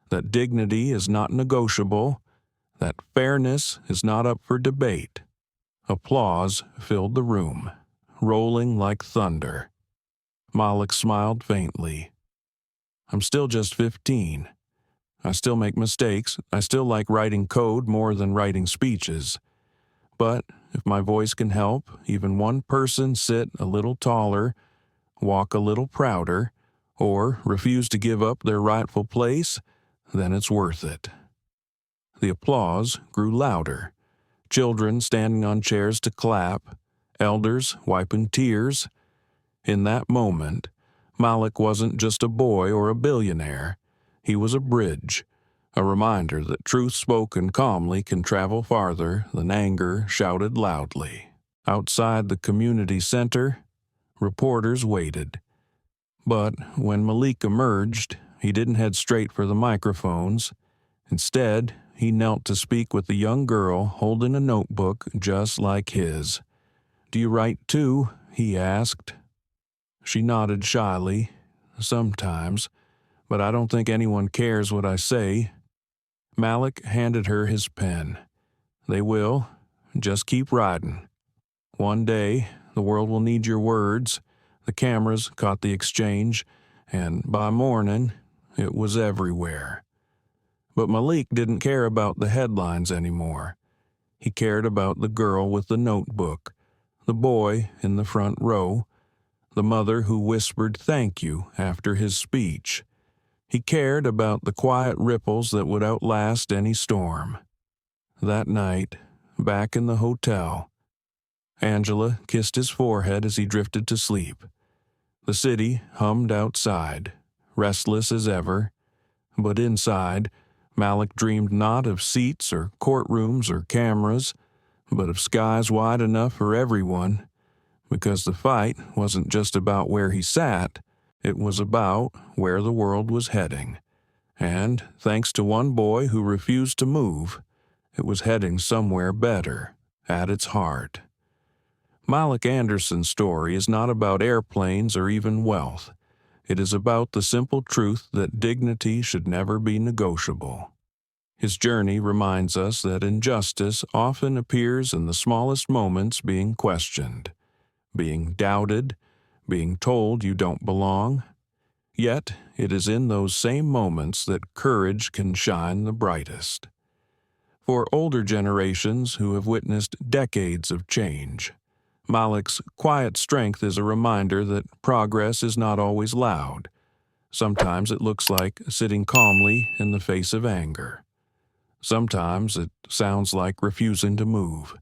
that dignity is not negotiable, that fairness is not up for debate. Applause filled the room, rolling like thunder. Malik smiled faintly. I'm still just 15. I still make mistakes. I still like writing code more than writing speeches. But if my voice can help even one person sit a little taller, walk a little prouder, or refuse to give up their rightful place, then it's worth it. The applause grew louder. Children standing on chairs to clap, elders wiping tears. In that moment, Malik wasn't just a boy or a billionaire. He was a bridge, a reminder that truth spoken calmly can travel farther than anger shouted loudly. Outside the community center, reporters waited. But when Malik emerged, he didn't head straight for the microphones. Instead, he knelt to speak with a young girl holding a notebook just like his. "Do you write too?" he asked. She nodded shyly. "Sometimes, but I don't think anyone cares what I say." Malik handed her his pen. "They will. Just keep writing. One day, the world will need your words." The cameras caught the exchange, and by morning, It was everywhere. But Malik didn't care about the headlines anymore. He cared about the girl with the notebook, the boy in the front row, the mother who whispered thank you after his speech. He cared about the quiet ripples that would outlast any storm. That night, back in the hotel, Angela kissed his forehead as he drifted to sleep. The city hummed outside, restless as ever, but inside, Malik dreamed not of seats or courtrooms or cameras, but of skies wide enough for everyone, because the fight wasn't just about where he sat, it was about where the world was heading. And, thanks to one boy who refused to move, it was heading somewhere better at its heart. Malik Anderson's story is not about airplanes or even wealth. It is about the simple truth that dignity should never be negotiable. His journey reminds us that injustice often appears in the smallest moments being questioned, being doubted, being told you don't belong. Yet, it is in those same moments that courage can shine the brightest. For older generations who have witnessed decades of change, Malik's quiet strength is a reminder that progress is not always loud. Sometimes it looks like sitting calmly in the face of anger. Sometimes it sounds like refusing to move,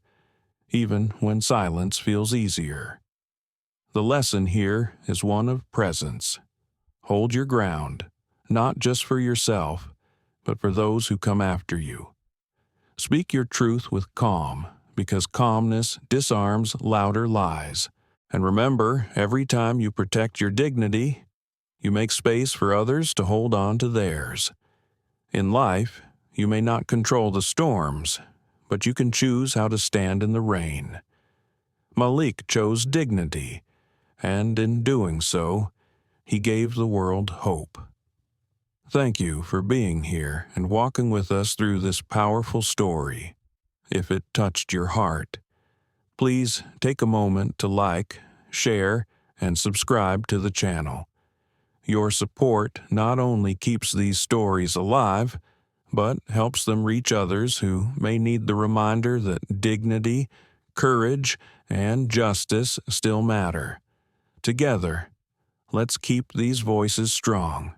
even when silence feels easier. The lesson here is one of presence. Hold your ground, not just for yourself, but for those who come after you. Speak your truth with calm, because calmness disarms louder lies. And remember, every time you protect your dignity, you make space for others to hold on to theirs. In life, you may not control the storms, but you can choose how to stand in the rain. Malik chose dignity, and in doing so, he gave the world hope. Thank you for being here and walking with us through this powerful story. If it touched your heart, please take a moment to like, share, and subscribe to the channel. Your support not only keeps these stories alive, but helps them reach others who may need the reminder that dignity, courage, and justice still matter. Together, let's keep these voices strong.